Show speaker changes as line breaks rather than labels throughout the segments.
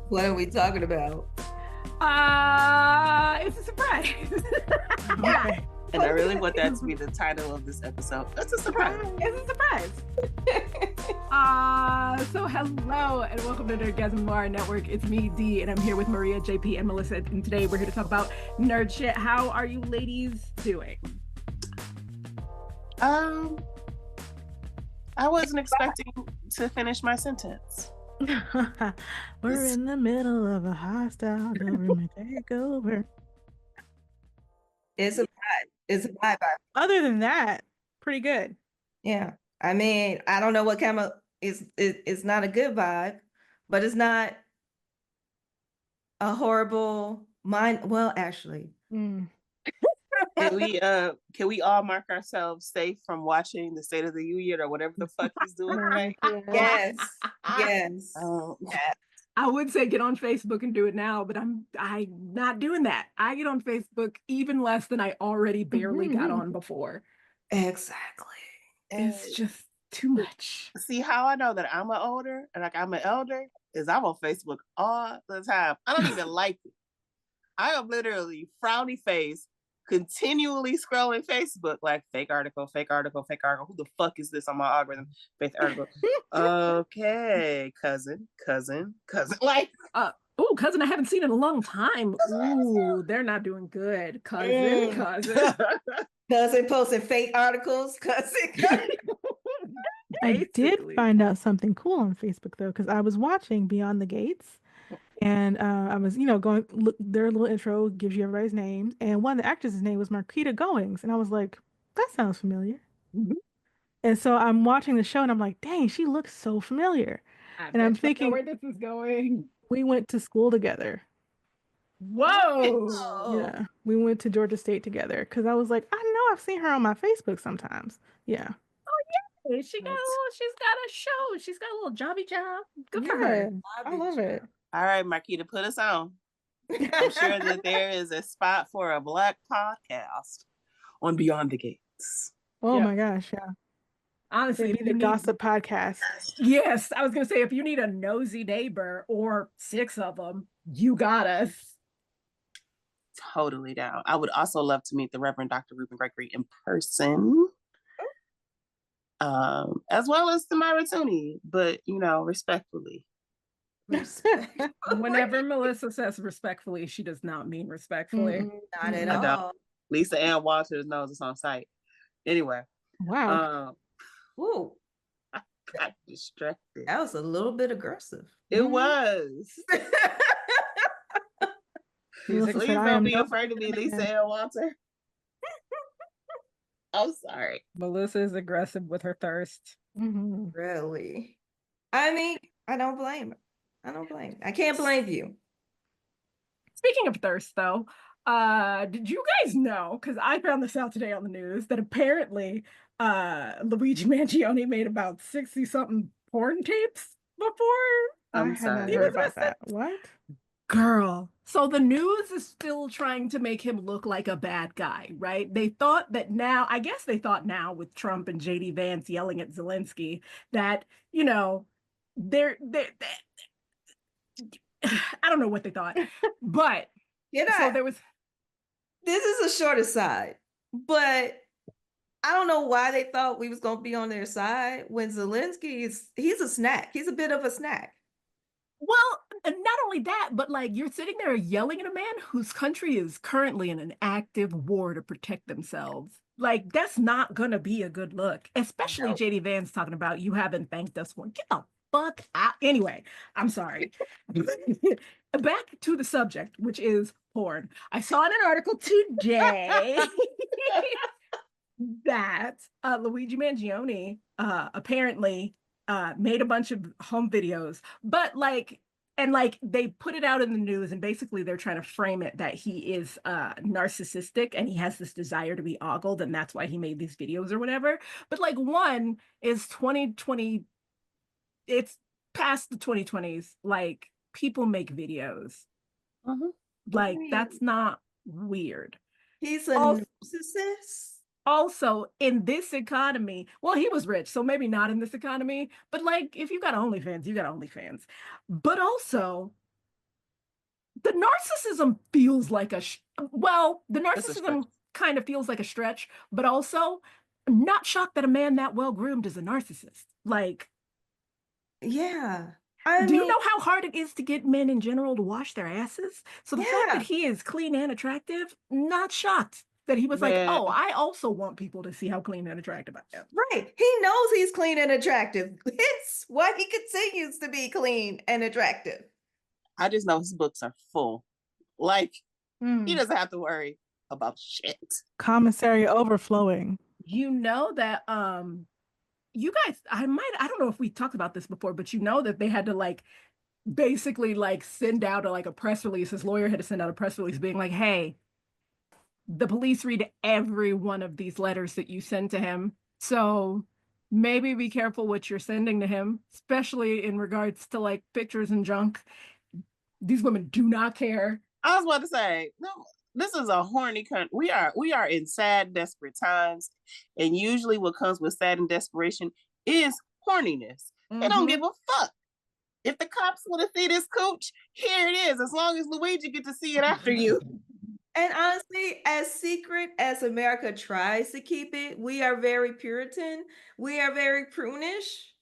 What are we talking about?
It's a surprise.
Okay.
And I really want that to be the title of this episode. That's a surprise.
It's a surprise. So hello and welcome to Nerdgasm Noire Network. It's me, D, and I'm here with Maria, JP, and Melissa. And today we're here to talk about nerd shit. How are you ladies doing?
I wasn't expecting to finish my sentence.
We're in the middle of a hostile government takeover.
It's a vibe. It's a vibe.
Other than that, pretty good.
Yeah. I mean, I don't know what kind of it's not a good vibe, but it's not a horrible mind. Well, actually.
Mm.
Can we all mark ourselves safe from watching the State of the Union or whatever the fuck he's doing today?
Yes. Yes.
I would say get on Facebook and do it now, but I'm not doing that. I get on Facebook even less than I already barely got on before.
Exactly.
It's just too much.
See how I know that I'm an elder is I'm on Facebook all the time. I don't even like it. I am literally frowny face, continually scrolling Facebook like fake article. Who the fuck is this on my algorithm? Fake article. Okay, cousin. Like,
oh, cousin, I haven't seen in a long time. Ooh, they're not doing good. Cousin.
Cousin posting fake articles. Cousin.
I did find out something cool on Facebook though, because I was watching Beyond the Gates. And I was, going, look, their little intro gives you everybody's names. And one of the actors' name was Marquita Goings. And I was like, that sounds familiar.
Mm-hmm.
And so I'm watching the show and I'm like, dang, she looks so familiar. And I'm thinking,
where this is going.
We went to school together.
Whoa.
Yeah. We went to Georgia State together. Because I was like, I know I've seen her on my Facebook sometimes. Yeah.
Oh, yeah. She's got a show. She's got a little jobby job. Good for her.
I love it.
All right, Marquita, put us on. I'm sure that there is a spot for a Black podcast on Beyond the Gates.
Oh my gosh, yeah.
Honestly,
the gossip podcast.
Yes, I was gonna say if you need a nosy neighbor or 6 of them, you got us.
Totally down. I would also love to meet the Reverend Dr. Ruben Gregory in person. As well as Tamara Tooney, but respectfully.
Whenever Melissa says respectfully, she does not mean respectfully.
Not at all.
Lisa Ann Walters knows it's on site. Anyway.
Wow.
Ooh.
I got distracted.
That was a little bit aggressive.
It was. Please don't be afraid to be Lisa Ann Walters. I'm sorry.
Melissa is aggressive with her thirst.
Mm-hmm.
Really? I mean, I don't blame her. I can't blame you.
Speaking of thirst, though, did you guys know, because I found this out today on the news, that apparently Luigi Mangione made about 60-something porn tapes before?
I'm sorry.
Heard about that. What?
Girl. So the news is still trying to make him look like a bad guy, right? They thought now with Trump and JD Vance yelling at Zelenski that, they're I don't know what they thought, but so there was.
This is a short aside, but I don't know why they thought we was going to be on their side when Zelenski he's a snack. He's a bit of a snack.
Well, not only that, but you're sitting there yelling at a man whose country is currently in an active war to protect themselves. That's not going to be a good look, especially JD Vance talking about you haven't thanked us for. Get the fuck out. Anyway, I'm sorry. Back to the subject, which is porn. I saw in an article today that Luigi Mangione apparently made a bunch of home videos, but they put it out in the news, and basically they're trying to frame it that he is narcissistic and he has this desire to be ogled, and that's why he made these videos or whatever. But one is 2020. It's past the 2020s. People make videos. That's not weird.
He's a narcissist.
Also, in this economy, well, he was rich, so maybe not in this economy, but if you got OnlyFans, you got OnlyFans. But also, The narcissism feels like the
It's a stretch.
narcissism kind of feels like a stretch, but also I'm not shocked that a man that well groomed is a narcissist. Like,
Yeah.
do you know how hard it is to get men in general to wash their asses? So the fact that he is clean and attractive, not shocked that he was like,
Man.
oh, I also want people to see how clean and attractive I am.
Right. He knows he's clean and attractive. It's why he continues to be clean and attractive.
I just know his books are full. Like, he doesn't have to worry about shit.
Commissary overflowing.
You know that you guys, I don't know if we talked about this before, but you know that they had to like basically like send out a press release. His lawyer had to send out a press release being like, hey, the police read every one of these letters that you send to him. So maybe be careful what you're sending to him, especially in regards to like pictures and junk. These women do not care.
I was about to say, no, this is a horny country. We are in sad, desperate times. And usually what comes with sad and desperation is horniness. They don't give a fuck. If the cops want to see this cooch, here it is. As long as Luigi get to see it after you.
And honestly, as secret as America tries to keep it, we are very Puritan. We are very prunish.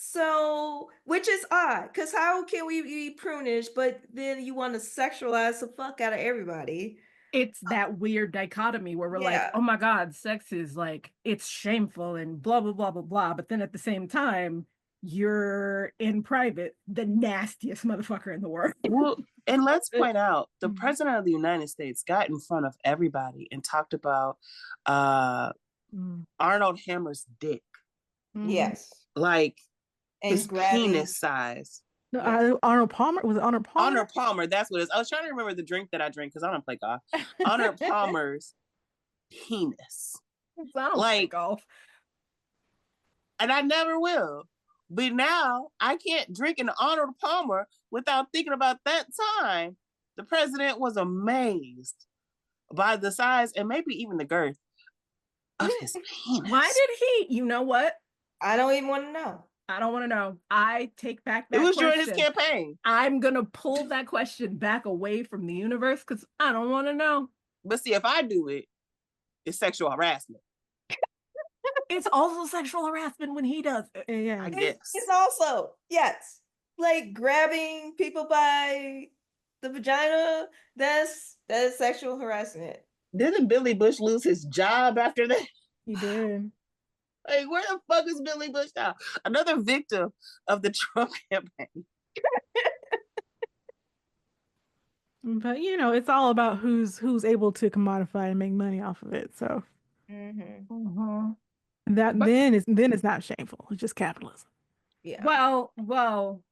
So, which is odd, because how can we be prunish, but then you want to sexualize the fuck out of everybody?
It's that weird dichotomy where we're like, oh my God, sex is like, it's shameful and blah, blah, blah, blah, blah. But then at the same time, you're in private, the nastiest motherfucker in the world.
Well, and let's point out, the president of the United States got in front of everybody and talked about Arnold Hammer's dick.
Yes.
Like,
and
his penis size.
No, Arnold Palmer? Was it Arnold Palmer?
Arnold Palmer, that's what it is. I was trying to remember the drink that I drink because I don't play golf. Arnold Palmer's penis.
I don't play golf.
And I never will. But now I can't drink an Arnold Palmer without thinking about that time. The president was amazed by the size and maybe even the girth of his penis.
Why did he? You know what?
I don't even want to know.
I don't want to know. I take back that
question. It was
question.
during his campaign.
I'm going to pull that question back away from the universe because I don't want to know.
But see, if I do it, it's sexual harassment.
It's also sexual harassment when he does it.
Yeah,
I guess.
It's also, yes, like grabbing people by the vagina. That is sexual harassment.
Didn't Billy Bush lose his job after that?
He did.
Like, where the fuck is Billy Bush now? Another victim of the Trump campaign.
But you know, it's all about who's able to commodify and make money off of it. So then it's not shameful. It's just capitalism.
Yeah.
Well,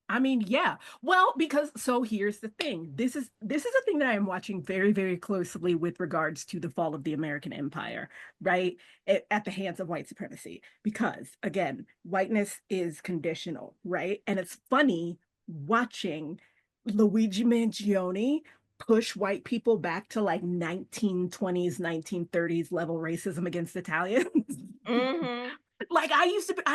I mean, yeah. Well, because so here's the thing. This is a thing that I am watching very, very closely with regards to the fall of the American empire, right? At the hands of white supremacy. Because again, whiteness is conditional, right? And it's funny watching Luigi Mangione push white people back to like 1920s, 1930s level racism against Italians. Like I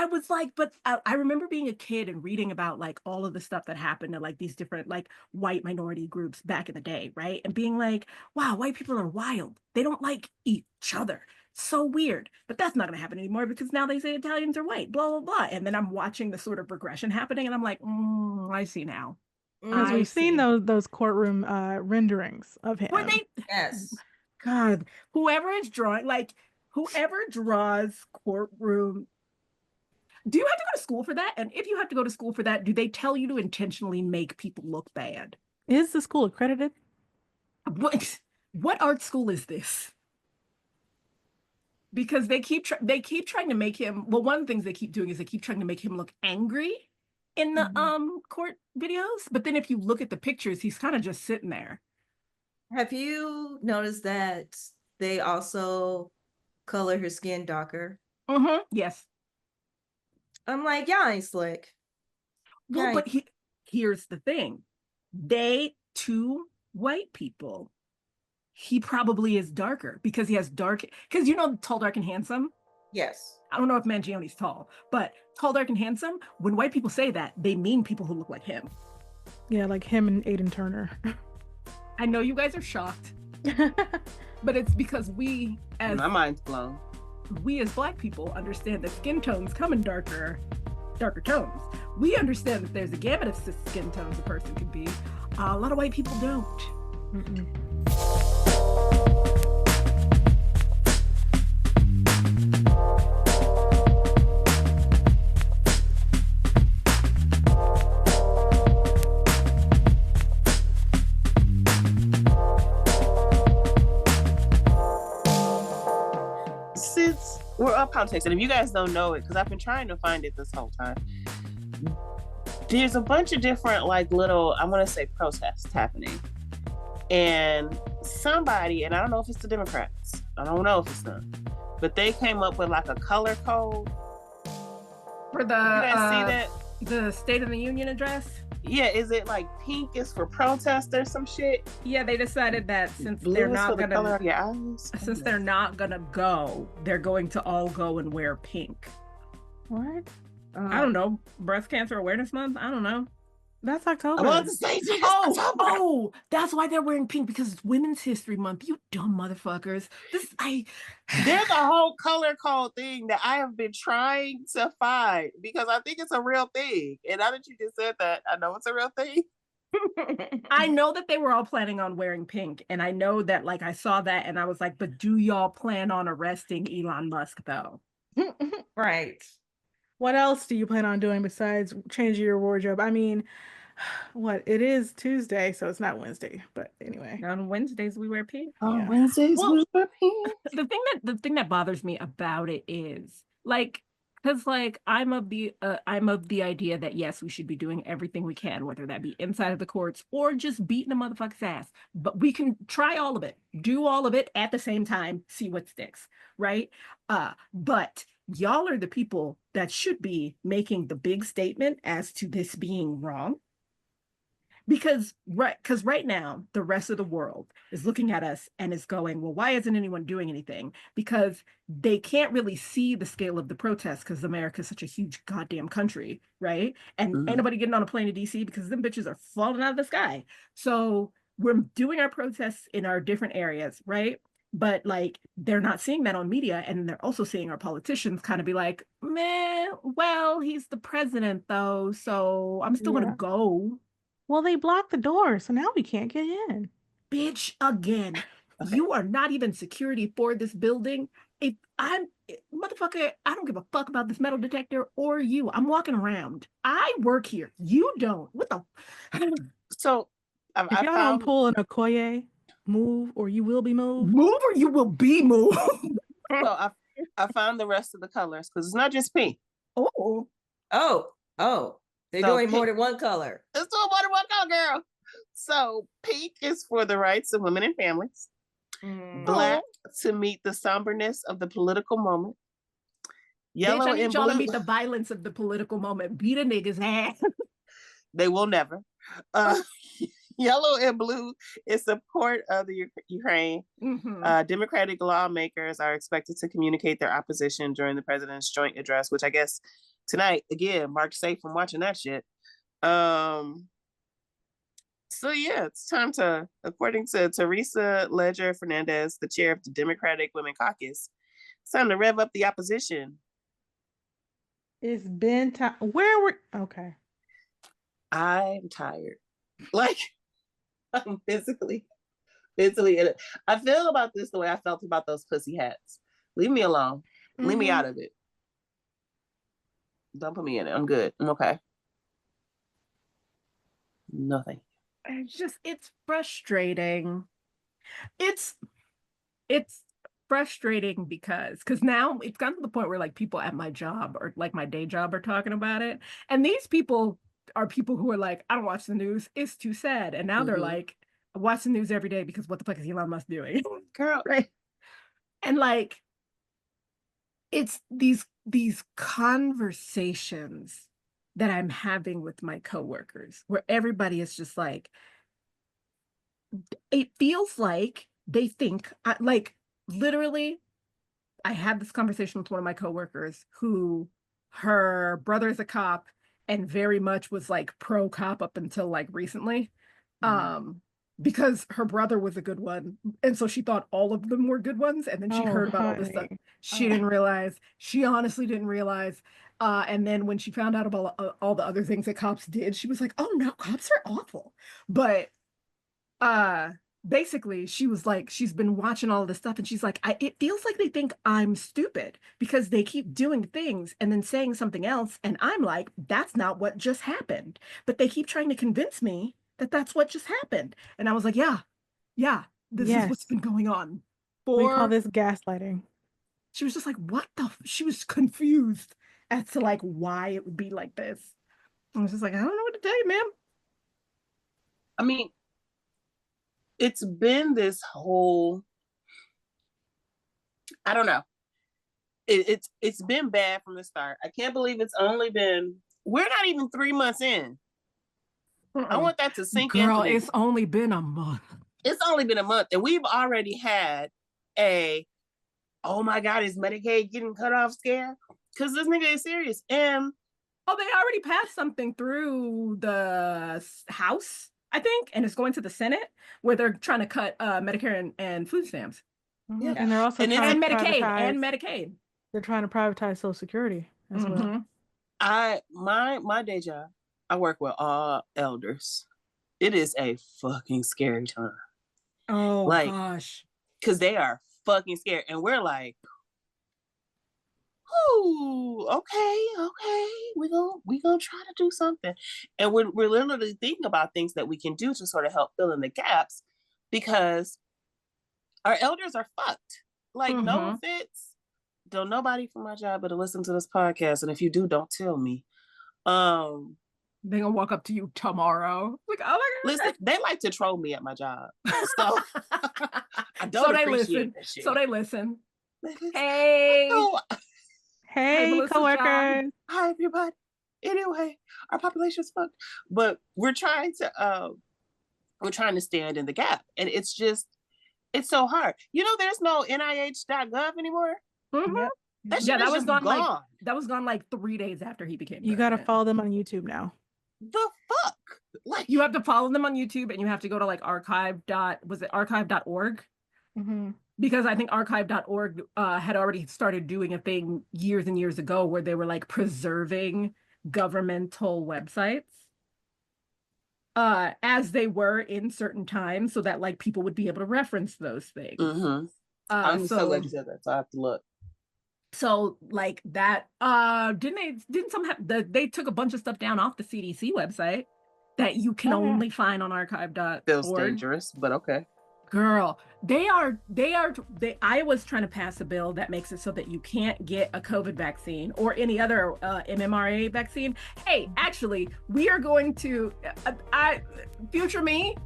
was like, but I remember being a kid and reading about like all of the stuff that happened to like these different like white minority groups back in the day, right? And being like, wow, white people are wild. They don't like each other. So weird. But that's not going to happen anymore because now they say Italians are white, blah, blah, blah. And then I'm watching the sort of regression happening and I'm like, I see now.
Because we've seen those courtroom renderings of him.
Yes.
God, whoever draws courtroom, do you have to go to school for that? And if you have to go to school for that, do they tell you to intentionally make people look bad?
Is the school accredited?
What art school is this? Because they keep trying to make him, well, one of the things they keep doing is they keep trying to make him look angry in the court videos. But then if you look at the pictures, he's kind of just sitting there.
Have you noticed that they also color his skin darker?
Yes.
I'm like, y'all ain't slick.
Well, but here's the thing. Two white people, he probably is darker because he has because you know Tall, Dark, and Handsome?
Yes.
I don't know if Mangione's tall, but Tall, Dark, and Handsome, when white people say that, they mean people who look like him.
Yeah, like him and Aiden Turner.
I know you guys are shocked, but it's because
my mind's blown.
We as Black people understand that skin tones come in darker tones. We understand that there's a gamut of skin tones a person can be. A lot of white people don't. Mm-mm.
Since we're up politics, and if you guys don't know it, because I've been trying to find it this whole time, there's a bunch of different like little, I want to say, protests happening. And somebody, and I don't know if it's the Democrats, I don't know if it's them, but they came up with like a color code.
For the,
you guys see that?
The State of the Union address?
Yeah, is it like pink is for protest or some shit?
Yeah, they decided that since
Blue
they're
is
not
for the
gonna,
color of your eyes.
since they're not gonna go, they're going to all go and wear pink.
What?
I don't know. Breast Cancer Awareness Month? I don't know.
That's October.
I want to say
Oh, that's why they're wearing pink, because it's Women's History Month. You dumb motherfuckers.
There's a whole color code thing that I have been trying to find because I think it's a real thing. And now that you just said that, I know it's a real thing.
I know that they were all planning on wearing pink, and I know that like I saw that and I was like, but do y'all plan on arresting Elon Musk though?
Right.
What else do you plan on doing besides changing your wardrobe? I mean, what? It is Tuesday, so it's not Wednesday. But anyway.
On Wednesdays we wear pink.
On Wednesdays we wear pink.
The thing that bothers me about it is like, because like I'm of the idea that yes, we should be doing everything we can, whether that be inside of the courts or just beating a motherfucker's ass. But we can try all of it, do all of it at the same time, see what sticks, right? But y'all are the people that should be making the big statement as to this being wrong. Because right now, the rest of the world is looking at us and is going, well, why isn't anyone doing anything? Because they can't really see the scale of the protests because America is such a huge goddamn country, right? And ain't nobody getting on a plane to DC because them bitches are falling out of the sky. So we're doing our protests in our different areas, right? But like they're not seeing that on media, and they're also seeing our politicians kind of be like, meh, well, he's the president though, so I'm still gonna go.
Well, they blocked the door, so now we can't get in.
Bitch, again, you are not even security for this building. Motherfucker, I don't give a fuck about this metal detector or you. I'm walking around. I work here. You don't. What the?
So, if y'all don't pull an Okoye, move or you will be moved.
Move or you will be moved.
So I found the rest of the colors because it's not just pink.
Oh.
They're doing more than one color.
It's doing more than one color, girl. So pink is for the rights of women and families. Black to meet the somberness of the political moment. Yellow and blue.
Y'all to meet the violence of the political moment. Beat a nigga's ass.
They will never. Yellow and blue is support of the Ukraine. Democratic lawmakers are expected to communicate their opposition during the president's joint address, which I guess tonight, again, marked safe from watching that shit. So yeah, it's time to, according to Teresa Ledger Fernandez, the chair of the Democratic Women Caucus, it's time to rev up the opposition.
It's been time. Okay.
I'm tired. Like, I'm physically in it. I feel about this the way I felt about those pussy hats. Leave me alone. Leave me out of it. Don't put me in it. I'm good. I'm okay. Nothing.
It's frustrating. It's frustrating because now it's gotten to the point where like people at my job or like my day job are talking about it. And these people are people who are like, I don't watch the news. It's too sad. And now they're like, I watch the news every day because what the fuck is Elon Musk doing?
Girl.
Right. And like, it's these conversations that I'm having with my coworkers where everybody is just like, it feels like they think like literally I had this conversation with one of my coworkers who her brother is a cop and very much was like pro cop up until like recently. Because her brother was a good one. And so she thought all of them were good ones. And then she heard about all this stuff. She didn't realize. She honestly didn't realize. And then when she found out about all the other things that cops did, she was like, oh no, cops are awful. But basically she was like, she's been watching all of this stuff and she's like, it feels like they think I'm stupid because they keep doing things and then saying something else. And I'm like, that's not what just happened. But they keep trying to convince me that that's what just happened. And I was like, yeah, this is what's been going on.
We call this gaslighting.
She was just like, what the? She was confused as to like why it would be like this. I was just like, I don't know what to tell you, ma'am.
I mean, it's been this whole, I don't know. It's been bad from the start. I can't believe it's only been, we're not even 3 months in. I want that to sink in.
Girl, it's only been a month.
It's only been a month. And we've already had oh my God, is Medicaid getting cut off scare? Because this nigga is serious. And
they already passed something through the House, I think, and it's going to the Senate where they're trying to cut Medicare and food stamps.
Yeah. And they're also trying to
Medicaid.
They're trying to privatize Social Security as well.
My day job, I work with all elders. It is a fucking scary time.
Oh, like, gosh.
Because they are fucking scared. And we're like, ooh, okay. We gonna try to do something. And we're literally thinking about things that we can do to sort of help fill in the gaps because our elders are fucked. Like, no offense. Don't nobody from my job better listen to this podcast. And if you do, don't tell me.
They're gonna walk up to you tomorrow. Like, oh my God.
Listen, they like to troll me at my job. So I don't appreciate that shit.
So they listen. Hey.
Hey, coworkers.
Hi, everybody. Anyway, our population's fucked. But we're trying to stand in the gap. And it's so hard. You know, there's no NIH.gov anymore.
Mm-hmm.
That was gone.
That was gone like 3 days after he became president.
You gotta follow them on YouTube now.
The fuck? Like,
you have to follow them on YouTube and you have to go to like archive.org?
Mm-hmm.
Because I think archive.org had already started doing a thing years and years ago where they were like preserving governmental websites as they were in certain times so that like people would be able to reference those things.
Mm-hmm. I'm so glad you said that, so I have to look.
So like that, they took a bunch of stuff down off the CDC website that you can only find on archive.org.
Feels dangerous, but okay.
Girl, Iowa's trying to pass a bill that makes it so that you can't get a COVID vaccine or any other mRNA vaccine. Hey, actually, we are going to, future me,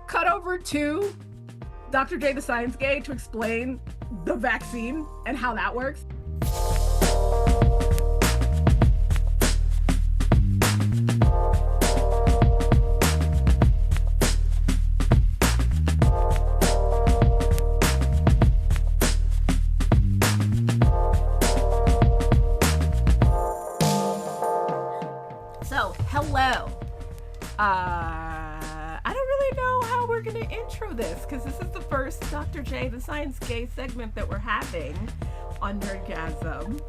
cut over to Dr. J the Science Gay to explain the vaccine and how that works. So, hello. I don't really know how we're going to intro this because this is the first Dr. J, the Science Gay segment that we're having on Nerdgasm.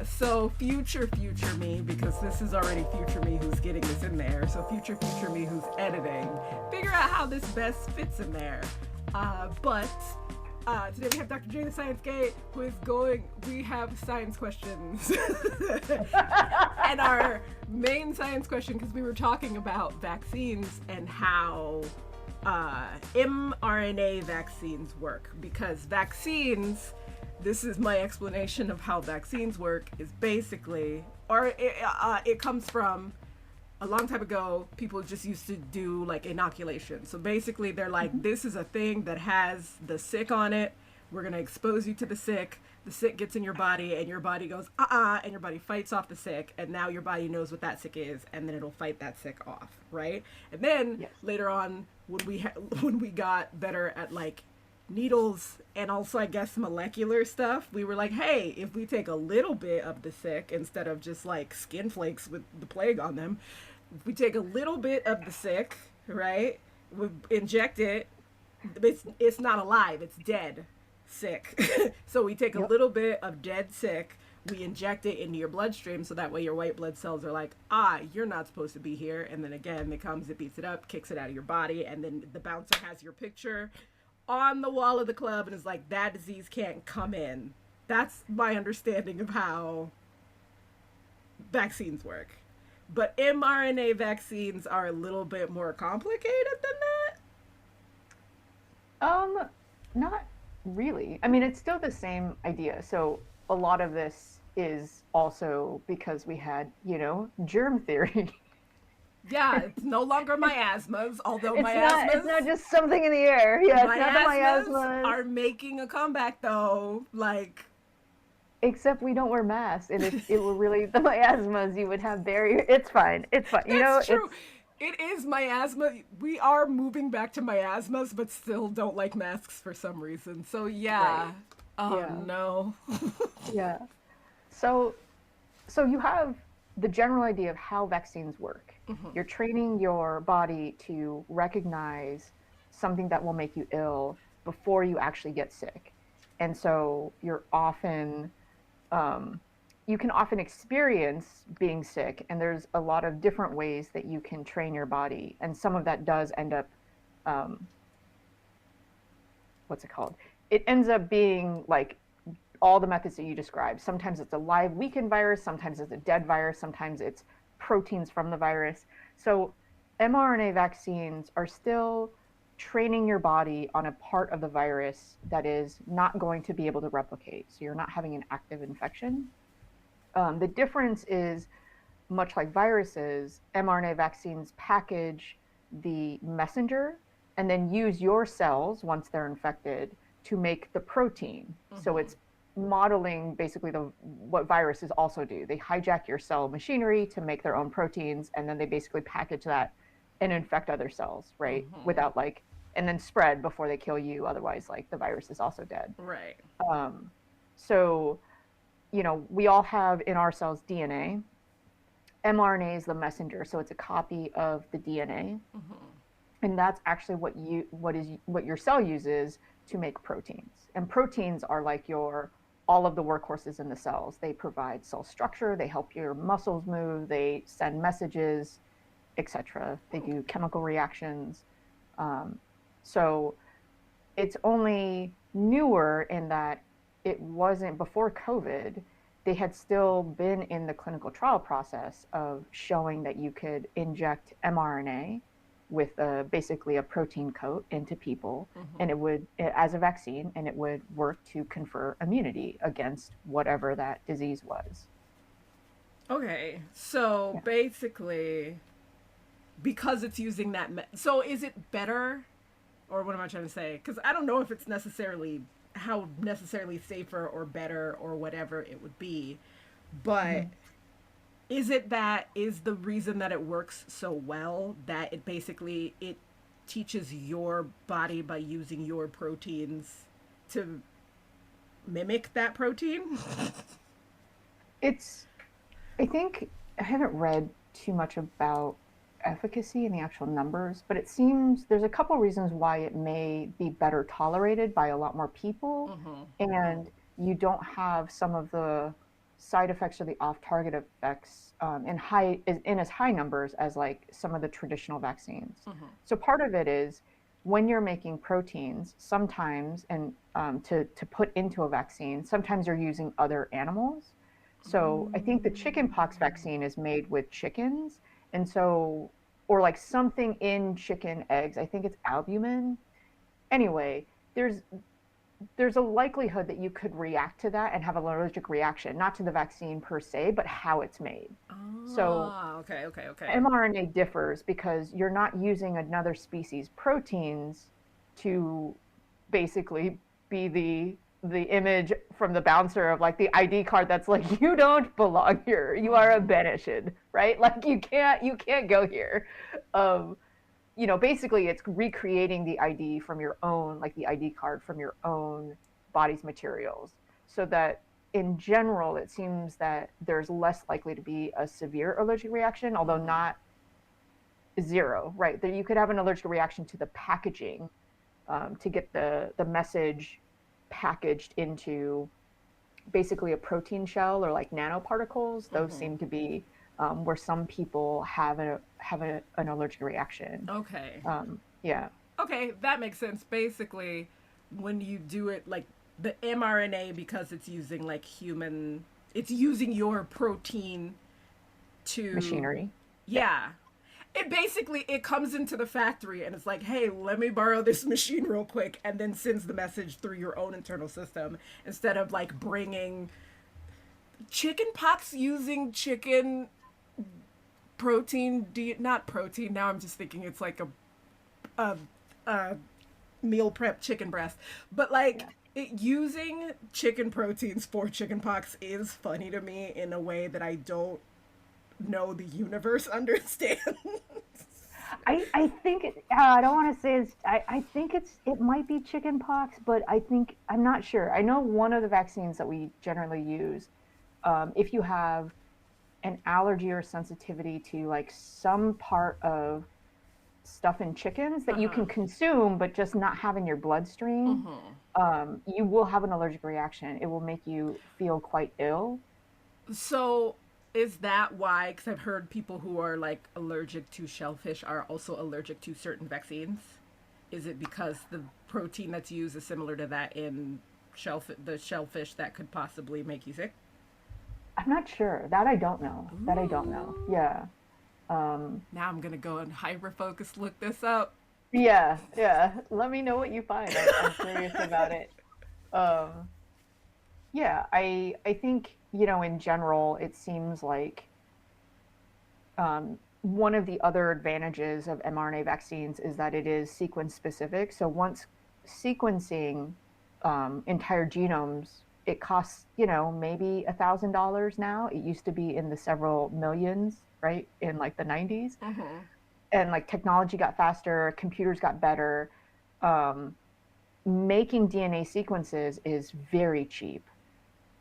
So future me, because this is already future me who's getting this in there. So future me who's editing, figure out how this best fits in there. But today we have Dr. J, the Science Gay, who is we have science questions. And our main science question, because we were talking about vaccines and how mRNA vaccines work. Because vaccines, this is my explanation of how vaccines work, is basically, it comes from a long time ago, people just used to do like inoculation. So basically they're like, this is a thing that has the sick on it. We're going to expose you to the sick. The sick gets in your body and your body goes, and your body fights off the sick. And now your body knows what that sick is. And then it'll fight that sick off. Right. And then later on, when we got better at like needles and also I guess molecular stuff, we were like, hey, if we take a little bit of the sick instead of just like skin flakes with the plague on them, if we take a little bit of the sick, right, we inject it, it's not alive, it's dead sick. So we take a little bit of dead sick, we inject it into your bloodstream so that way your white blood cells are like, you're not supposed to be here. And then again, it comes, it beats it up, kicks it out of your body, and then the bouncer has your picture on the wall of the club and is like, that disease can't come in. That's my understanding of how vaccines work. But mRNA vaccines are a little bit more complicated than that?
Not really. I mean, it's still the same idea. So a lot of this is also because we had, germ theory.
Yeah, it's no longer miasmas, although
it's not just something in the air. Yeah, it's not the miasmas
are making a comeback though. Like,
except we don't wear masks, and if it were really the miasmas, you would have barrier. It's fine. It's fine.
That's true. It is miasma. We are moving back to miasmas, but still don't like masks for some reason. So yeah. Right. Oh no.
Yeah. So you have the general idea of how vaccines work. Mm-hmm. You're training your body to recognize something that will make you ill before you actually get sick. And so you're often, you can often experience being sick, and there's a lot of different ways that you can train your body. And some of that does end up, what's it called? It ends up being like all the methods that you described. Sometimes it's a live weakened virus, sometimes it's a dead virus, sometimes it's proteins from the virus. So mRNA vaccines are still training your body on a part of the virus that is not going to be able to replicate. So you're not having an active infection. The difference is, much like viruses, mRNA vaccines package the messenger and then use your cells, once they're infected, to make the protein. Mm-hmm. So it's modeling basically what viruses also do. They hijack your cell machinery to make their own proteins, and then they basically package that and infect other cells, right? Mm-hmm. Without and then spread before they kill you. Otherwise, the virus is also dead.
Right.
So, we all have in our cells DNA. mRNA is the messenger, so it's a copy of the DNA. Mm-hmm. And that's actually what your cell uses to make proteins. And proteins are like all of the workhorses in the cells. They provide cell structure, they help your muscles move, they send messages, etc. They do chemical reactions. So it's only newer in that it wasn't before COVID. They had still been in the clinical trial process of showing that you could inject mRNA with basically a protein coat into people, mm-hmm. and it would, as a vaccine, and it would work to confer immunity against whatever that disease was.
Okay, so basically, because it's using that, so is it better, or what am I trying to say? Because I don't know if it's how necessarily safer or better or whatever it would be, but mm-hmm. Is the reason that it works so well that it basically, it teaches your body by using your proteins to mimic that protein?
I think, I haven't read too much about efficacy and the actual numbers, but it seems there's a couple reasons why it may be better tolerated by a lot more people, mm-hmm. and you don't have some of the side effects or the off-target effects in as high numbers as some of the traditional vaccines. Mm-hmm. So part of it is when you're making proteins, sometimes, and to put into a vaccine, sometimes you're using other animals. So I think the chickenpox vaccine is made with chickens, and so, or something in chicken eggs. I think it's albumin. Anyway, there's a likelihood that you could react to that and have an allergic reaction, not to the vaccine per se, but how it's made. So
okay.
mRNA differs because you're not using another species' proteins to basically be the image from the bouncer of the ID card that's you don't belong here. You are a banished, right? You can't go here. basically it's recreating the ID from your own, like the ID card from your own body's materials, so that in general, it seems that there's less likely to be a severe allergic reaction, although not zero, right? That you could have an allergic reaction to the packaging, to get the message packaged into basically a protein shell or like nanoparticles. Those seem to be where some people have an allergic reaction.
Okay.
Yeah.
Okay, that makes sense. Basically, when you do it like the mRNA, because it's using like it's using your protein to
Machinery.
Yeah. It comes into the factory and it's like, hey, let me borrow this machine real quick, and then sends the message through your own internal system, instead of like bringing chicken pox using chicken protein, not protein. Now I'm just thinking it's like a meal prep chicken breast, but like using chicken proteins for chicken pox is funny to me in a way that I don't know the universe understands.
I think I don't want to say it's, I think it might be chicken pox, but I'm not sure. I know one of the vaccines that we generally use, if you have an allergy or sensitivity to like some part of stuff in chickens that you can consume but just not have in your bloodstream, you will have an allergic reaction. It will make you feel quite ill.
So is that why, because I've heard people who are like allergic to shellfish are also allergic to certain vaccines? Is it because the protein that's used is similar to that in the shellfish that could possibly make you sick?
I'm not sure. That I don't know.
Ooh.
That I don't know. Yeah.
Now I'm going to go and hyper-focus look this up.
Yeah. Let me know what you find. I'm curious about it. Yeah, I think, in general, it seems like one of the other advantages of mRNA vaccines is that it is sequence specific. So once sequencing entire genomes, it costs, maybe $1,000 now. It used to be in the several millions, right? In like the 90s. And like technology got faster, computers got better. Making DNA sequences is very cheap.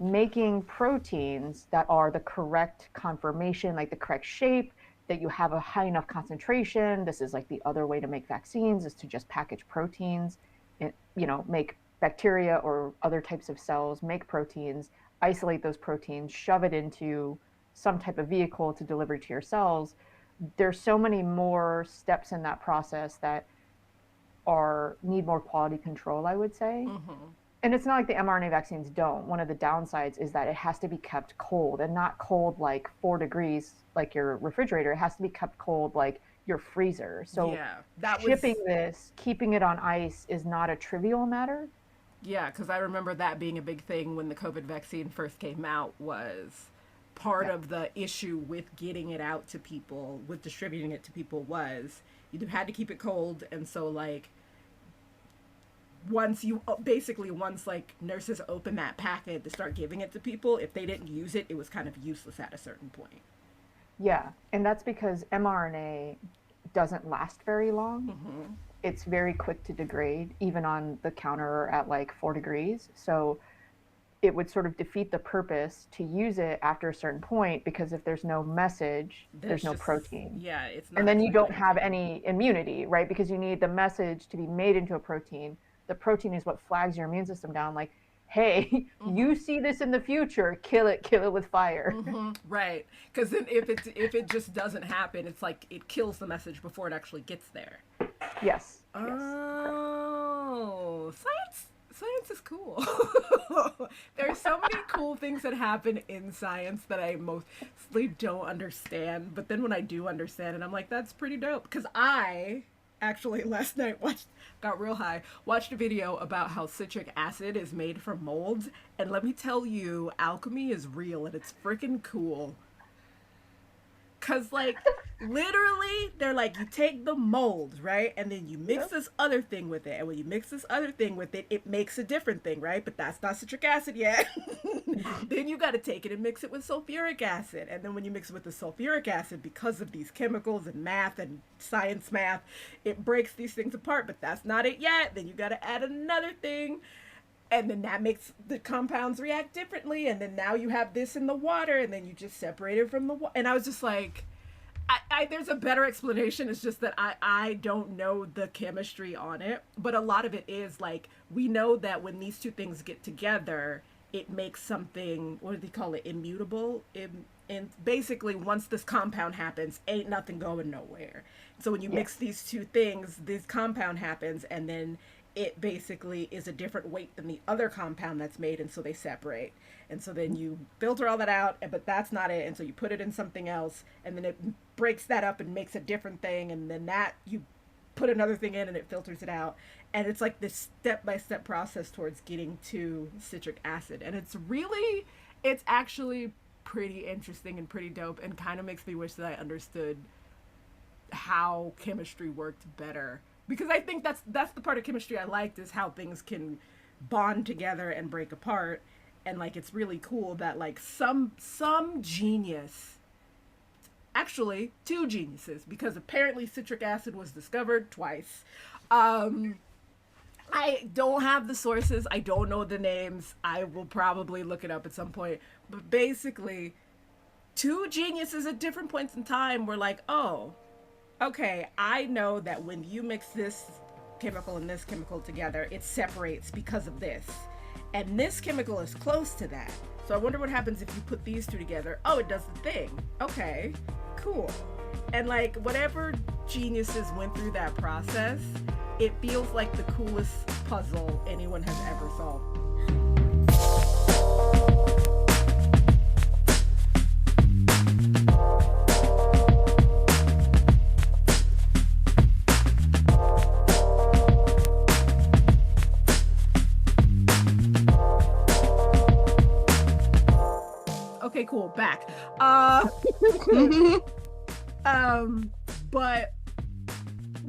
Making proteins that are the correct conformation, like the correct shape, that you have a high enough concentration. This is like the other way to make vaccines, is to just package proteins, and, make bacteria or other types of cells, make proteins, isolate those proteins, shove it into some type of vehicle to deliver to your cells. There's so many more steps in that process that need more quality control, I would say. And it's not like the mRNA vaccines don't. One of the downsides is that it has to be kept cold, and not cold like 4 degrees like your refrigerator. It has to be kept cold like your freezer. So shipping this, keeping it on ice is not a trivial matter.
Yeah, because I remember that being a big thing when the COVID vaccine first came out. Was part of the issue with getting it out to people, with distributing it to people, was you had to keep it cold. And so like once like nurses open that packet to start giving it to people, if they didn't use it, it was kind of useless at a certain point.
Yeah, and that's because mRNA doesn't last very long. It's very quick to degrade, even on the counter at like 4 degrees. So it would sort of defeat the purpose to use it after a certain point, because if there's no message, there's no protein.
Yeah, it's not.
And then you don't have any immunity, right? Because you need the message to be made into a protein. The protein is what flags your immune system down, like, hey, you see this in the future, kill it with fire.
Right. Because then if it just doesn't happen, it's like it kills the message before it actually gets there.
Yes.
Oh, science is cool. There's so many cool things that happen in science that I mostly don't understand. But then when I do understand it, I'm like, that's pretty dope. Because I actually last night got real high, watched a video about how citric acid is made from molds. And let me tell you, alchemy is real and it's freaking cool. Cause like literally they're like, you take the molds, right? And then you mix this other thing with it. And when you mix this other thing with it, it makes a different thing, right? But that's not citric acid yet. Then you got to take it and mix it with sulfuric acid. And then when you mix it with the sulfuric acid, because of these chemicals and math and science math, it breaks these things apart. But that's not it yet. Then you got to add another thing. And then that makes the compounds react differently. And then now you have this in the water, and then you just separate it from the water. And I was just like, there's a better explanation. It's just that I don't know the chemistry on it. But a lot of it is like, we know that when these two things get together, it makes something, what do they call it, immutable? And basically, once this compound happens, ain't nothing going nowhere. So when you mix these two things, this compound happens, and then it basically is a different weight than the other compound that's made, and so they separate. And so then you filter all that out, but that's not it, and so you put it in something else, and then it breaks that up and makes a different thing, and then that you put another thing in and it filters it out. And it's like this step-by-step process towards getting to citric acid. And it's actually pretty interesting and pretty dope, and kind of makes me wish that I understood how chemistry worked better. Because I think that's the part of chemistry I liked, is how things can bond together and break apart. And like, it's really cool that like some genius, actually 2 geniuses, because apparently citric acid was discovered twice. I don't have the sources. I don't know the names. I will probably look it up at some point. But basically, 2 geniuses at different points in time were like, oh, okay, I know that when you mix this chemical and this chemical together, it separates because of this. And this chemical is close to that. So I wonder what happens if you put these 2 together. Oh, it does the thing. Okay, cool. And like, whatever geniuses went through that process, it feels like the coolest puzzle anyone has ever solved. Okay, cool. Back. But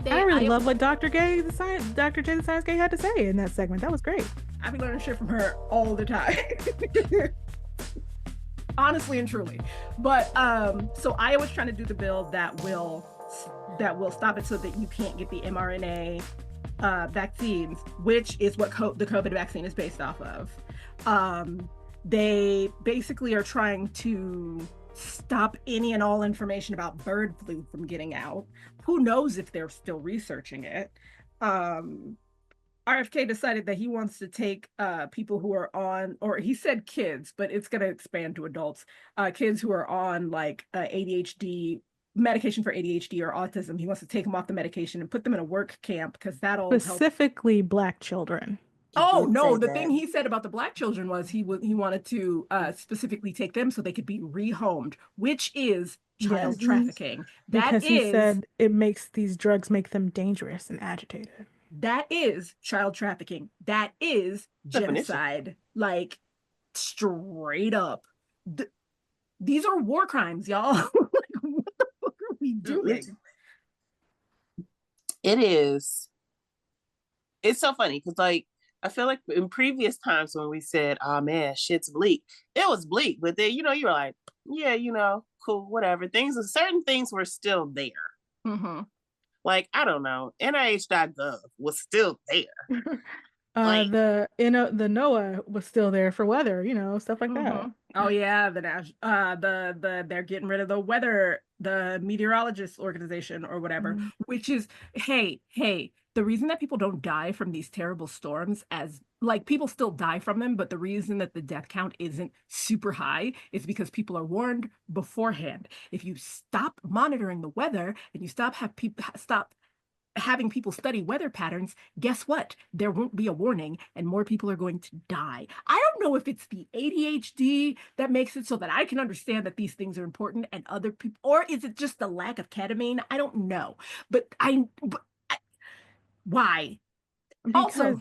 I really love what Dr. J the Science Guy had to say in that segment. That was great.
I be learning shit from her all the time. Honestly and truly. But so Iowa's trying to do the bill that will stop it so that you can't get the mRNA vaccines, which is what the COVID vaccine is based off of. They basically are trying to stop any and all information about bird flu from getting out. Who knows if they're still researching it? RFK decided that he wants to take people who are on, or he said kids, but it's going to expand to adults, kids who are on like ADHD, medication for ADHD or autism. He wants to take them off the medication and put them in a work camp, because that'll
specifically
help.
Black children.
Oh no, the thing he said about the Black children was he wanted to specifically take them so they could be rehomed, which is child trafficking.
Because he said it makes these drugs make them dangerous and agitated.
That is child trafficking. That is genocide. Like, straight up. These are war crimes, y'all. Like, what the fuck are we doing?
It is. It's so funny because, like, I feel like in previous times when we said, oh man, shit's bleak, it was bleak. But then, you were like, yeah, cool, whatever. Certain things were still there.
Mm-hmm.
Like, I don't know, NIH.gov was still there.
The NOAA was still there for weather, stuff like that.
Oh yeah, they're getting rid of the weather, the meteorologist organization or whatever, which is, hey, the reason that people don't die from these terrible storms, as like, people still die from them, but the reason that the death count isn't super high is because people are warned beforehand. If you stop monitoring the weather and you stop having people study weather patterns, guess what? There won't be a warning and more people are going to die. I don't know if it's the ADHD that makes it so that I can understand that these things are important and other people, or is it just the lack of ketamine? I don't know. But why?
Because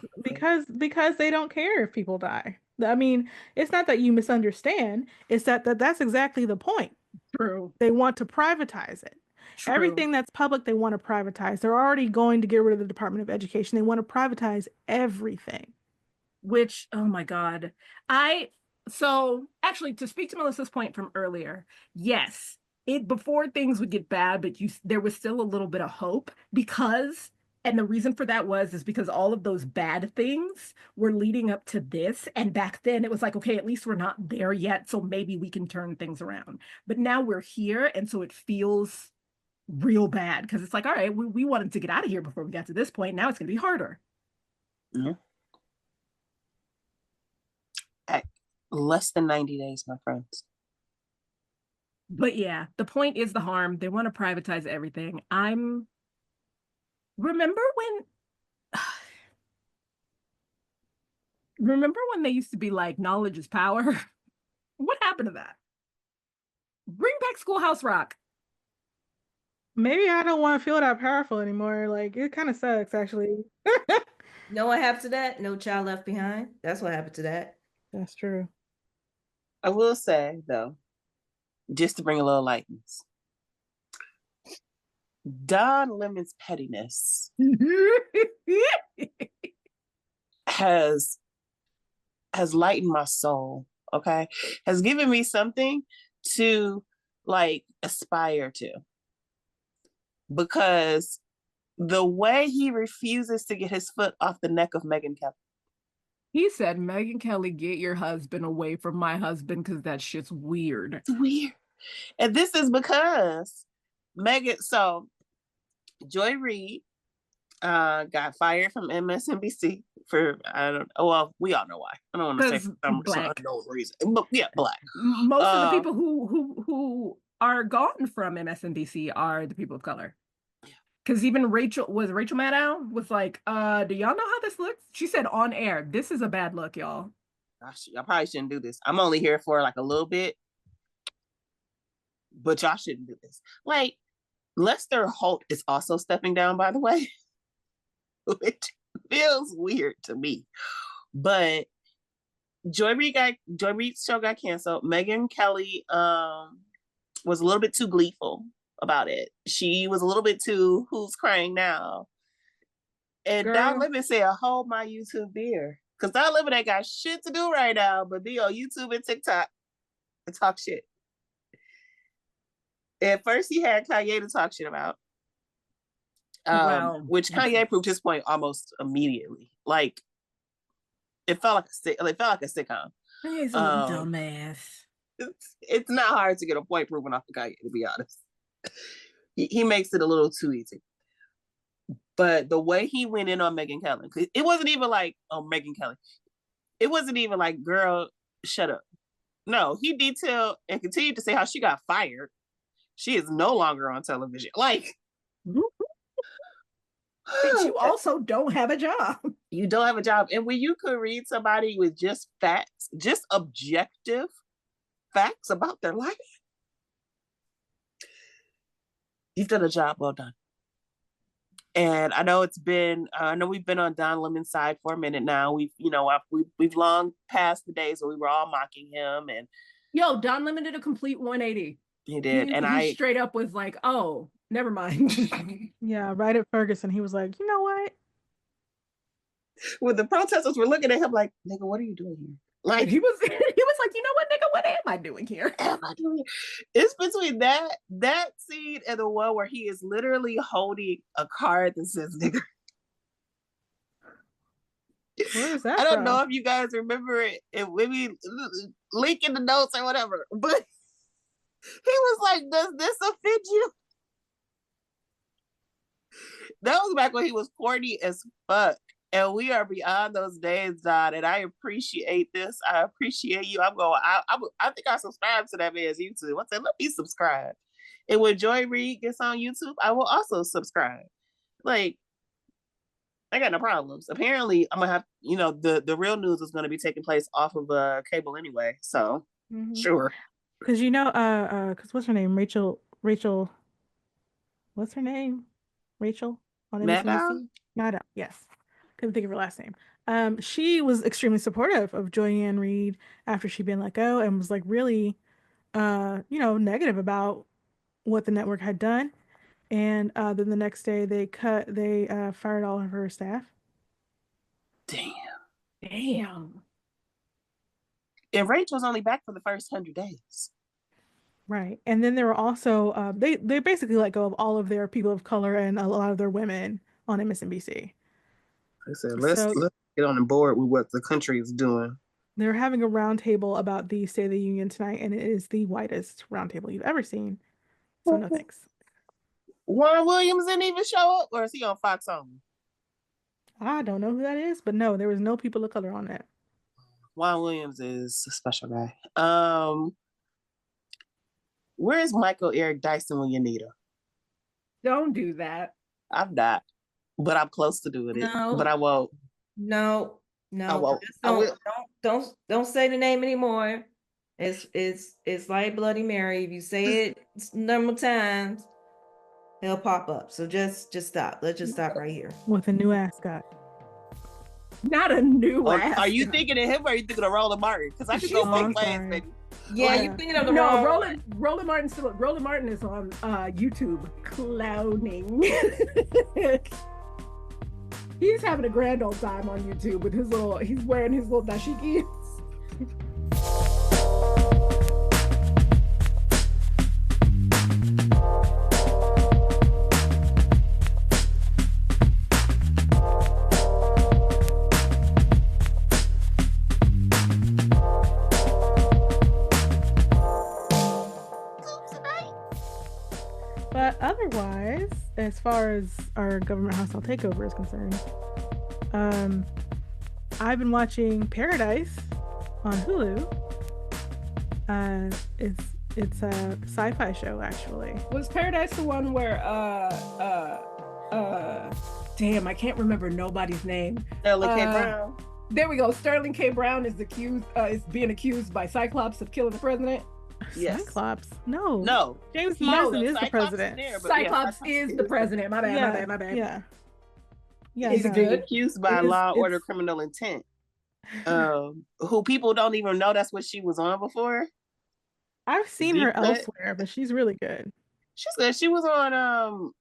they don't care if people die. I mean, it's not that you misunderstand, it's that's exactly the point.
True.
They want to privatize it.
True.
Everything that's public, they want to privatize. They're already going to get rid of the Department of Education. They want to privatize everything.
Which, oh my God. So actually, to speak to Melissa's point from earlier, yes, before things would get bad, but there was still a little bit of hope because, and the reason for that is because all of those bad things were leading up to this. And back then it was like, okay, at least we're not there yet. So maybe we can turn things around. But now we're here. And so it feels real bad because it's like, all right, we wanted to get out of here before we got to this point. Now it's going to be harder.
Yeah. At less than 90 days, my friends.
But yeah, the point is the harm. They want to privatize everything. Remember when they used to be like, knowledge is power? What happened to that? Bring back Schoolhouse Rock.
Maybe I don't want to feel that powerful anymore. Like, it kind of sucks, actually.
know what happened to that? No Child Left Behind. That's what happened to that.
That's true.
I will say, though, just to bring a little lightness, Don Lemon's pettiness has lightened my soul, okay? Has given me something to like aspire to. Because the way he refuses to get his foot off the neck of Megyn Kelly.
He said, Megyn Kelly, get your husband away from my husband because that shit's weird.
It's weird. And this is because so Joy Reid got fired from MSNBC for, we all know why. I don't want to say for some unknown reason. But yeah, black.
Most of the people who are gone from MSNBC are the people of color. Because even Rachel Maddow was like, do y'all know how this looks? She said on air, this is a bad look, y'all.
Gosh, I probably shouldn't do this. I'm only here for like a little bit. But y'all shouldn't do this. Like, Lester Holt is also stepping down, by the way. Which feels weird to me. But Joy Reid's show got canceled. Megyn Kelly was a little bit too gleeful about it. She was a little bit too, who's crying now? And
Girl.
Don Lemon said, hold my YouTube beer. Because Don Lemon ain't got shit to do right now but be on YouTube and TikTok and talk shit. At first he had Kanye to talk shit about. Which Kanye proved his point almost immediately. Like, it felt like a sitcom.
Kanye's a little dumbass.
It's not hard to get a point proven off of Kanye, to be honest. He makes it a little too easy. But the way he went in on Megyn Kelly, it wasn't even like, oh, Megyn Kelly. It wasn't even like, girl, shut up. No, he detailed and continued to say how she got fired. She is no longer on television. Like,
and you also don't have a job.
You don't have a job. And when you could read somebody with just facts, just objective facts about their life, you've done a job well done. And I know we've been on Don Lemon's side for a minute now. We've long passed the days where we were all mocking him. And
Don Lemon did a complete 180.
He did.
He straight up was like, oh, never mind.
Yeah, right at Ferguson, he was like, you know what?
When the protesters were looking at him like, nigga, what are you doing here? Like,
he was like, you know what, nigga, what am I doing here?
It's between that scene and the one where he is literally holding a card that says nigger.
Where is that
I don't
from?
know if you guys remember it. Maybe link in the notes or whatever. But he was like, does this offend you? That was back when he was corny as fuck. And we are beyond those days, Don. And I appreciate this. I appreciate you. I think I subscribed to that man's YouTube. I said, let me subscribe. And when Joy Reid gets on YouTube, I will also subscribe. Like, I got no problems. Apparently, I'm gonna have, the real news is gonna be taking place off of cable anyway. So sure.
Because because what's her name? Rachel. What's her name? Rachel on MSNBC. Maddow. Yes, couldn't think of her last name. She was extremely supportive of Joy Reid after she'd been let go, and was like really negative about what the network had done. And then the next day they fired all of her staff.
Damn.
And Rachel's only back for the first 100 days.
Right. And then there were also they basically let go of all of their people of color and a lot of their women on MSNBC.
I said, let's get on board with what the country is doing.
They're having a roundtable about the State of the Union tonight, and it is the whitest roundtable you've ever seen. So no thanks.
Juan Williams didn't even show up, or is he on Fox only?
I don't know who that is, but no, there was no people of color on that.
Juan Williams is a special guy. Where is Michael Eric Dyson when you need him?
Don't do that.
I'm not, but I'm close to doing it.
No.
But I won't.
No.
I won't.
Don't say the name anymore. It's like Bloody Mary. If you say it number of times, he'll pop up. So just stop. Let's just stop right here.
With a new ascot.
Not a new ascot.
Are you thinking of him or are you thinking of Roland Martin? Because I can go both ways, baby.
Yeah, you're thinking of the wrong.
Roland Martin is on YouTube clowning. He's having a grand old time on YouTube with he's wearing his little dashikis.
But otherwise, as far as our government hostile takeover is concerned, I've been watching Paradise on Hulu. It's a sci-fi show, actually.
Was Paradise the one where damn, I can't remember nobody's name.
Sterling K. Brown.
There we go. Sterling K. Brown is being accused by Cyclops of killing the president.
Yes.
Cyclops? No.
No.
James Marsden is the president.
Cyclops is the president. My bad.
Yeah. Yeah.
He's being accused by Law and Order Criminal Intent. Who people don't even know that's what she was on before.
I've seen her elsewhere, but she's really good.
She's good. She was on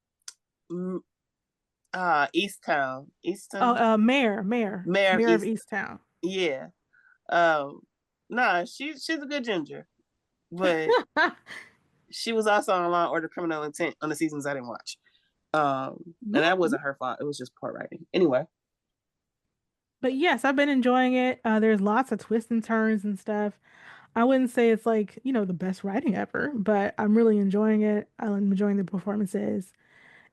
Easttown.
Oh, Mayor of Easttown.
Yeah. She's a good ginger. But she was also on Law and Order Criminal Intent on the seasons I didn't watch. And that wasn't her fault. It was just poor writing. Anyway.
But yes, I've been enjoying it. There's lots of twists and turns and stuff. I wouldn't say it's like, the best writing ever, but I'm really enjoying it. I'm enjoying the performances.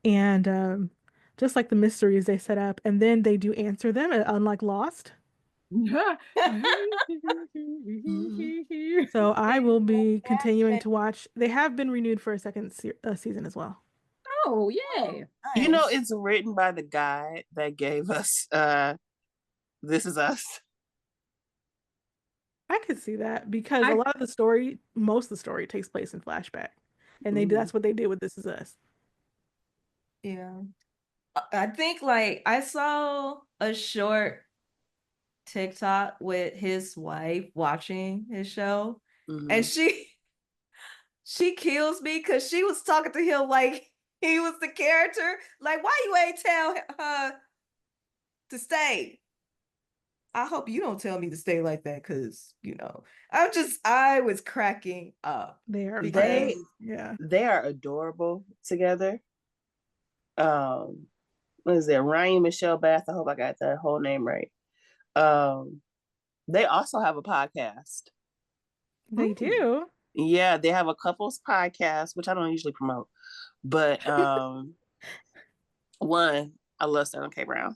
And just like the mysteries they set up, and then they do answer them, unlike Lost. So I will be continuing to watch. They have been renewed for a second season as well.
Oh, yay.
Nice. It's written by the guy that gave us This Is Us.
I could see that because a lot of the story, most of the story takes place in flashback. And that's what they did with This Is Us.
Yeah. I think I saw a short TikTok with his wife watching his show, and she kills me because she was talking to him like he was the character. Like, why you ain't tell her to stay? I hope you don't tell me to stay like that, because I was cracking up.
They are
adorable together. What is it? Ryan Michelle Bath. I hope I got that whole name right. They also have a podcast.
They do?
Yeah, they have a couples podcast, which I don't usually promote. But one, I love Sterling K. Brown.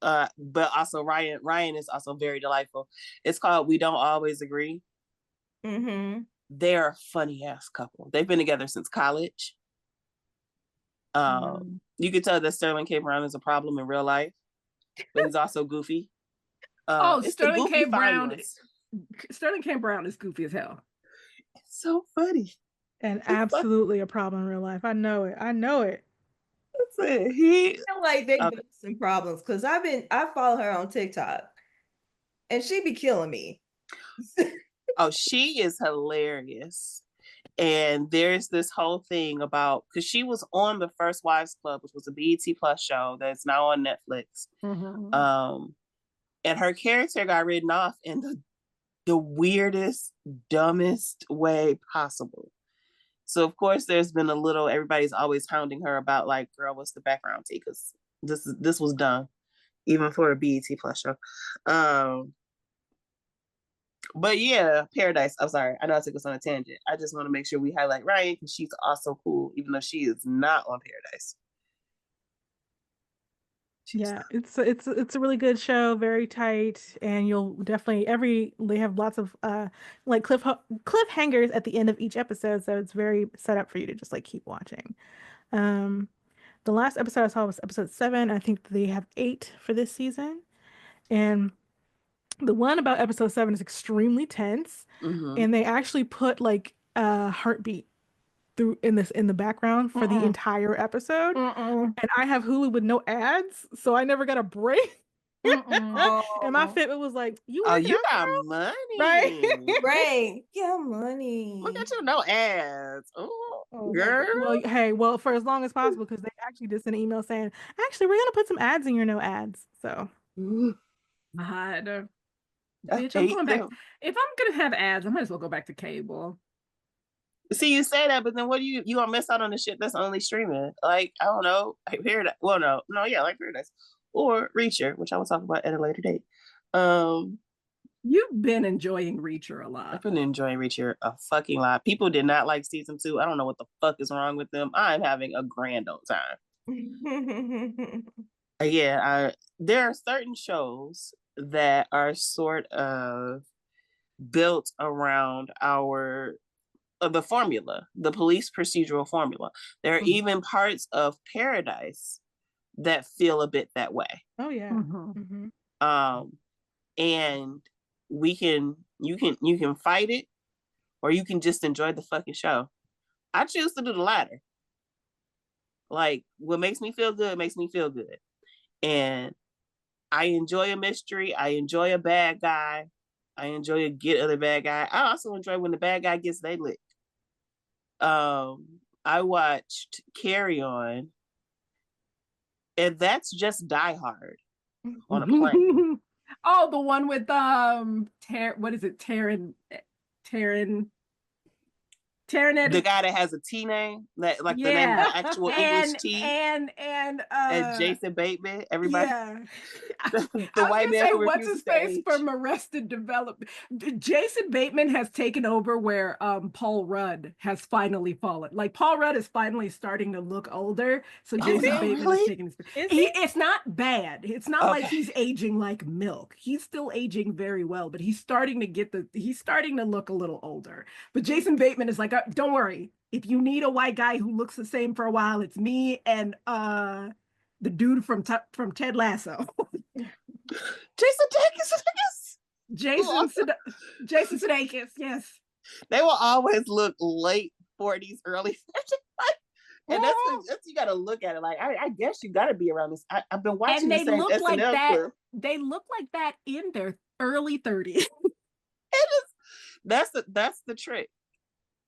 But also Ryan is also very delightful. It's called We Don't Always Agree. They're a funny ass couple. They've been together since college. You could tell that Sterling K. Brown is a problem in real life, but he's also goofy.
Sterling K. Brown is goofy as hell.
It's so funny.
And absolutely a problem in real life. I know it.
That's it.
I feel like they got some problems because I follow her on TikTok, and she be killing me.
Oh, she is hilarious. And there's this whole thing about, because she was on the First Wives Club, which was a BET Plus show that's now on Netflix. And her character got written off in the weirdest, dumbest way possible. So of course there's been everybody's always hounding her about like, girl, what's the background tea? Because this was done, even for a BET Plus show. But yeah, Paradise. I'm sorry. I know I took us on a tangent. I just want to make sure we highlight Ryan because she's also cool, even though she is not on Paradise.
It's a really good show, very tight, and you'll definitely they have lots of like cliffhangers at the end of each episode, so it's very set up for you to just like keep watching. The last episode I saw was episode 7. I think they have 8 for this season, and the one about episode 7 is extremely tense, and they actually put like a heartbeat in the background for the entire episode. And I have Hulu with no ads, so I never got a break. And my fitment was like, you
got
girl?
Money,
right? Yeah, money.
Look at you, no ads. Oh, girl.
Well, for as long as possible, because they actually just sent an email saying, actually, we're gonna put some ads in your no ads. So
God. Bitch, I'm going back. If I'm gonna have ads, I might as well go back to cable.
See, you say that, but then what do you gonna miss out on the shit that's only streaming? Like, I don't know, like Paradise. Well, no, like Paradise or Reacher, which I will talk about at a later date.
You've been enjoying Reacher a lot.
I've been enjoying Reacher a fucking lot. People did not like season 2. I don't know what the fuck is wrong with them. I'm having a grand old time. There are certain shows that are sort of built around the formula, the police procedural formula. There are even parts of Paradise that feel a bit that way.
Oh yeah.
And you can fight it, or you can just enjoy the fucking show. I choose to do the latter. Like, what makes me feel good makes me feel good. And I enjoy a mystery. I enjoy a bad guy. I enjoy a get of the bad guy. I also enjoy when the bad guy gets they licked. I watched Carry On, and that's just Die Hard on a plane.
Oh, the one with what is it? Taron
The guy that has a T name, that like the name of the actual English T,
and
Jason Bateman. Everybody,
the white man. Say, what's his face from Arrested Development? Jason Bateman has taken over where Paul Rudd has finally fallen. Like Paul Rudd is finally starting to look older, so Jason Bateman is taking his. It's not bad. It's not like he's aging like milk. He's still aging very well, but he's starting to look a little older. But Jason Bateman is like, don't worry. If you need a white guy who looks the same for a while, it's me and the dude from Ted Lasso. Jason Sudeikis, yes.
They will always look late 40s, early 50s. And that's you got to look at it like, I guess you got to be around this. I've been watching the same SNL
like that.
clip.
They look like that in their early 30s.
That's the trick.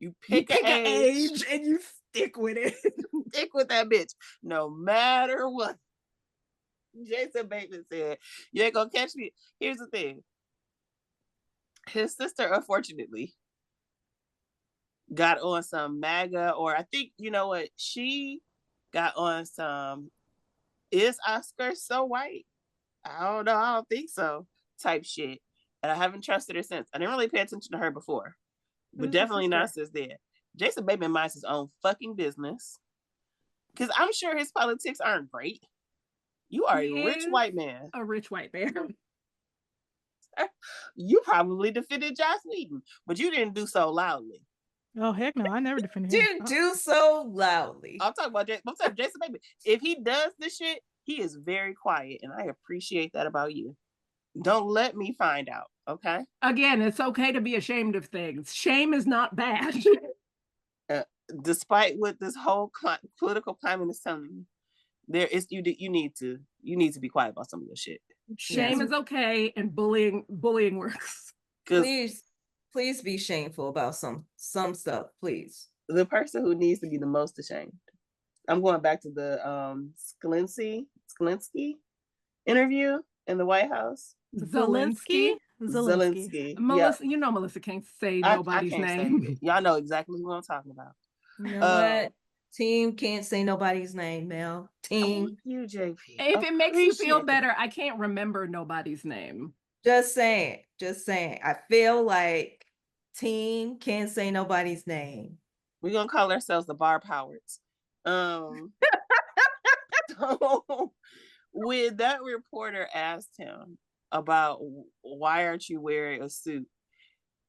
You pick an age
and you stick with it.
Stick with that bitch, no matter what. Jason Bateman said, "You ain't gonna catch me." Here's the thing: his sister, unfortunately, got on some MAGA, or I think you know what? She got on some. Is Oscar so white? I don't know. I don't think so. Type shit, and I haven't trusted her since. I didn't really pay attention to her before. But definitely not since then. Jason Bateman minds his own fucking business. Because I'm sure his politics aren't great. You are a rich white man.
A rich white man.
You probably defended Joss Whedon, but you didn't do so loudly.
Oh, heck no. I never defended him.
Didn't do so loudly.
I'm talking about Jason Bateman. If he does this shit, he is very quiet. And I appreciate that about you. Don't let me find out, okay?
Again, it's okay to be ashamed of things. Shame is not bad.
Despite what this whole political climate is telling you, you need to be quiet about some of your shit.
Shame is okay, and bullying works.
Please Please be shameful about some stuff, please.
The person who needs to be the most ashamed. I'm going back to the Zelensky interview in the White House.
Zelensky?
Zelensky.
Melissa, you know Melissa can't say nobody's
I can't
name.
say it. Y'all know exactly who I'm talking about.
You know what? Team can't say nobody's name, Mel. Team.
You, JP.
If it makes you feel better, I can't remember nobody's name.
Just saying. I feel like team can't say nobody's name.
We're gonna call ourselves the Bar Powards. So when that reporter asked him about why aren't you wearing a suit,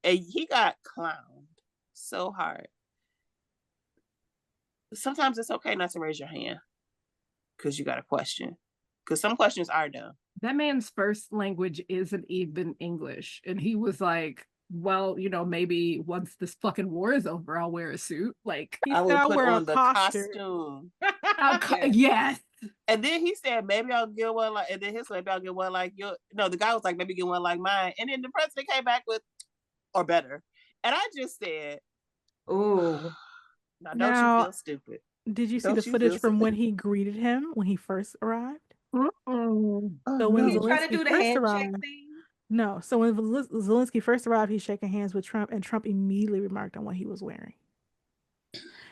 and he got clowned so hard. Sometimes it's okay not to raise your hand because you got a question, because some questions are dumb.
That man's first language isn't even English, and he was like, well, you know, maybe once this fucking war is over, I'll wear a suit. Like,
I will put on the costume.
Yes.
And then he said, maybe I'll get one like, and then his maybe I'll get one like your. No, the guy was like, maybe get one like mine. And then the president came back with, or better. And I just said,
oh,
now, you feel stupid?
Did you see the footage from when he greeted him when he first arrived?
So
when
he trying to do the handshake thing?
No. So when Zelensky first arrived, he's shaking hands with Trump, and Trump immediately remarked on what he was wearing.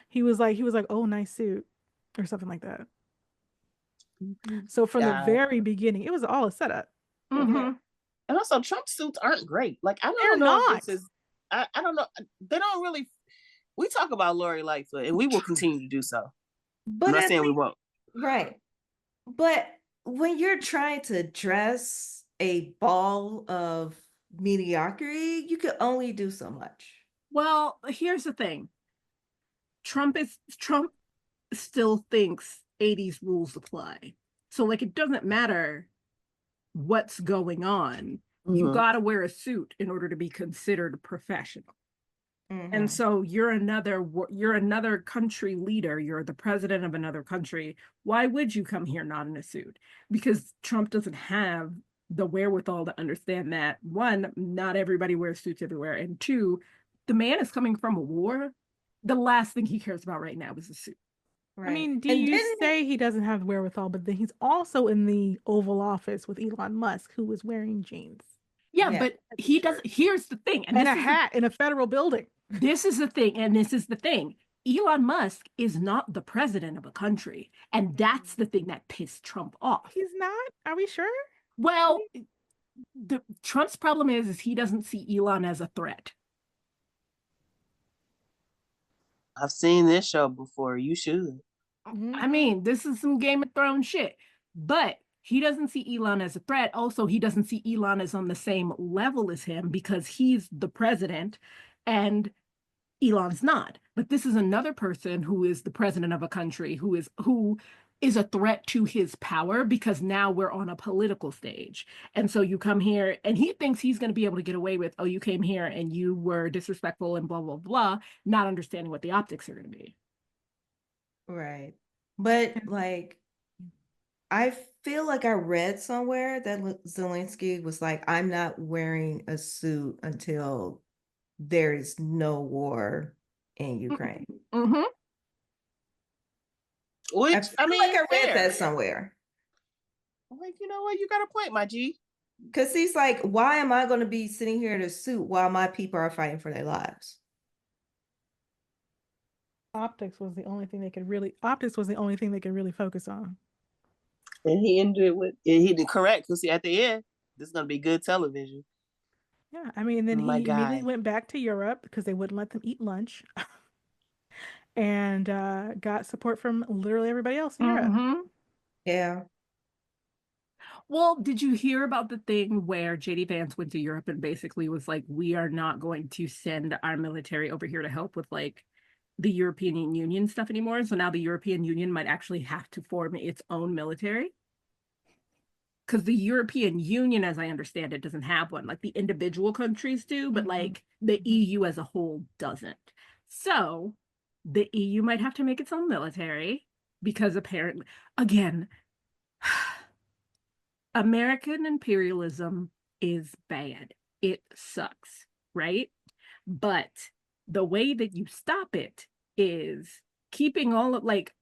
He was like, oh, nice suit, or something like that. So from the very beginning, it was all a setup.
And also, Trump suits aren't great. Like, I don't know if this is, I don't know. They don't really, we talk about Lori Lightfoot, and we will continue to do so. But I'm not saying we won't.
Right. But when you're trying to dress a ball of mediocrity, you can only do so much.
Well, here's the thing. Trump still thinks 80s rules apply. So like, it doesn't matter what's going on. You got to wear a suit in order to be considered professional. And so you're another country leader. You're the president of another country. Why would you come here not in a suit? Because Trump doesn't have the wherewithal to understand that, one, not everybody wears suits everywhere. And two, the man is coming from a war. The last thing he cares about right now is a suit.
Right. I mean, you say he doesn't have the wherewithal, but then he's also in the Oval Office with Elon Musk, who is wearing jeans.
Yeah, but he doesn't. Here's the thing.
And a hat in a federal building.
This is the thing. And this is the thing. Elon Musk is not the president of a country. And that's the thing that pissed Trump off.
He's not? Are we sure?
Well, Trump's problem is he doesn't see Elon as a threat.
I've seen this show before. You should.
I mean, this is some Game of Thrones shit. But he doesn't see Elon as a threat. Also, he doesn't see Elon as on the same level as him because he's the president and Elon's not. But this is another person who is the president of a country who is a threat to his power, because now we're on a political stage. And so you come here and he thinks he's going to be able to get away with, oh, you came here and you were disrespectful and blah, blah, blah, not understanding what the optics are going to be.
Right. But like, I feel like I read somewhere that Zelensky was like, I'm not wearing a suit until there is no war in Ukraine.
Which,
I mean, like I read that somewhere.
I'm like, you know what? You got a point, my G.
Because he's like, why am I going to be sitting here in a suit while my people are fighting for their lives?
Optics was the only thing they could really focus on.
And he ended with, he did correct, because at the end, this is going to be good television.
Yeah, I mean, and then he immediately went back to Europe because they wouldn't let them eat lunch. And got support from literally everybody else in Europe.
Yeah.
Well, did you hear about the thing where JD Vance went to Europe and basically was like, we are not going to send our military over here to help with like the European Union stuff anymore. So now the European Union might actually have to form its own military. Because the European Union, as I understand it, doesn't have one. Like the individual countries do, but like the EU as a whole doesn't. So the EU might have to make its own military because apparently, again, American imperialism is bad. It sucks, right? But the way that you stop it is keeping all of, like,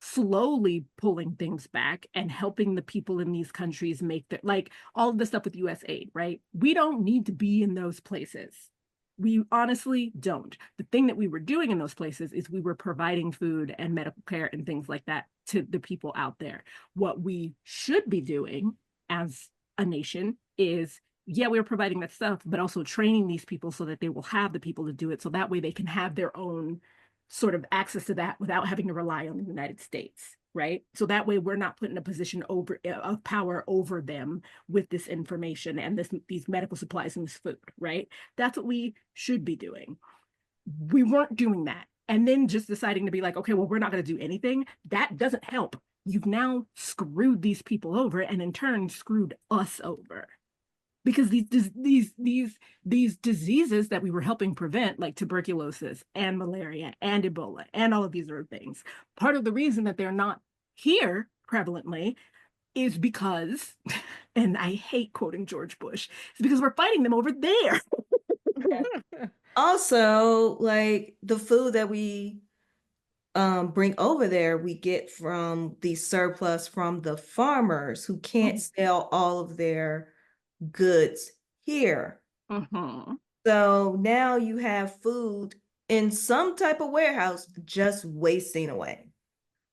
slowly pulling things back and helping the people in these countries make their, like, all of the stuff with US aid, right? We don't need to be in those places. We honestly don't. The thing that we were doing in those places is we were providing food and medical care and things like that to the people out there. What we should be doing as a nation is, yeah, we're providing that stuff, but also training these people so that they will have the people to do it. So that way they can have their own sort of access to that without having to rely on the United States, right? So that way we're not put in a position of power over them with this information and these medical supplies and this food, right? That's what we should be doing. We weren't doing that. And then just deciding to be like, okay, well, we're not going to do anything. That doesn't help. You've now screwed these people over and in turn screwed us over. Because these diseases that we were helping prevent, like tuberculosis and malaria and Ebola and all of these other things, part of the reason that they're not here prevalently is because, and I hate quoting George Bush, it's because we're fighting them over there.
Also, like the food that we bring over there, we get from the surplus from the farmers who can't sell all of their goods here. So now you have food in some type of warehouse just wasting away.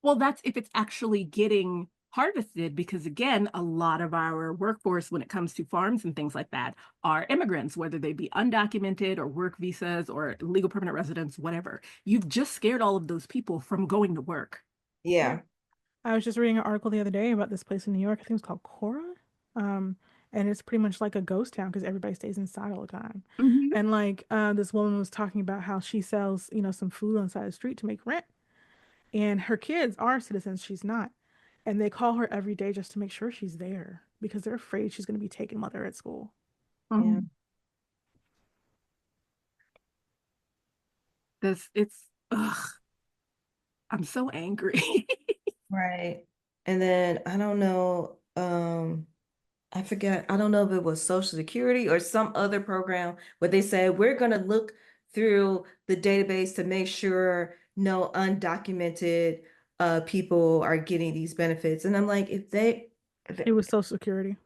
Well, that's if it's actually getting harvested, because again, a lot of our workforce when it comes to farms and things like that are immigrants, whether they be undocumented or work visas or legal permanent residents, whatever. You've just scared all of those people from going to work.
Yeah.
I was just reading an article the other day about this place in New York. I think it's called Cora. And it's pretty much like a ghost town because everybody stays inside all the time. And like this woman was talking about how she sells, you know, some food on the side of the street to make rent. And her kids are citizens, she's not. And they call her every day just to make sure she's there because they're afraid she's going to be taken while they're at school.
Yeah.
I'm so angry.
Right. And then I don't know, I forget, I don't know if it was Social Security or some other program where they said, we're going to look through the database to make sure no undocumented people are getting these benefits. And I'm like,
it was Social Security.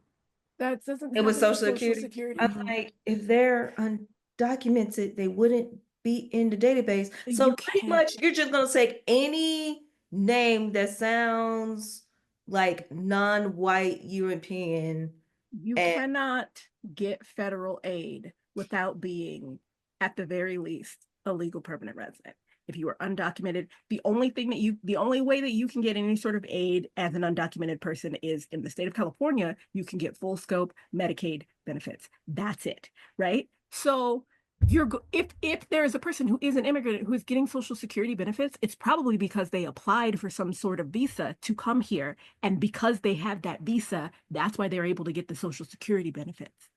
That doesn't.
It was Social Security. I'm like, if they're undocumented, they wouldn't be in the database. So pretty much you're just going to take any name that sounds like non-white European.
You cannot get federal aid without being, at the very least, a legal permanent resident. If you are undocumented, the only way that you can get any sort of aid as an undocumented person is in the state of California, you can get full scope Medicaid benefits. That's it, right? So if there is a person who is an immigrant who is getting Social Security benefits, it's probably because they applied for some sort of visa to come here. And because they have that visa, that's why they're able to get the Social Security benefits.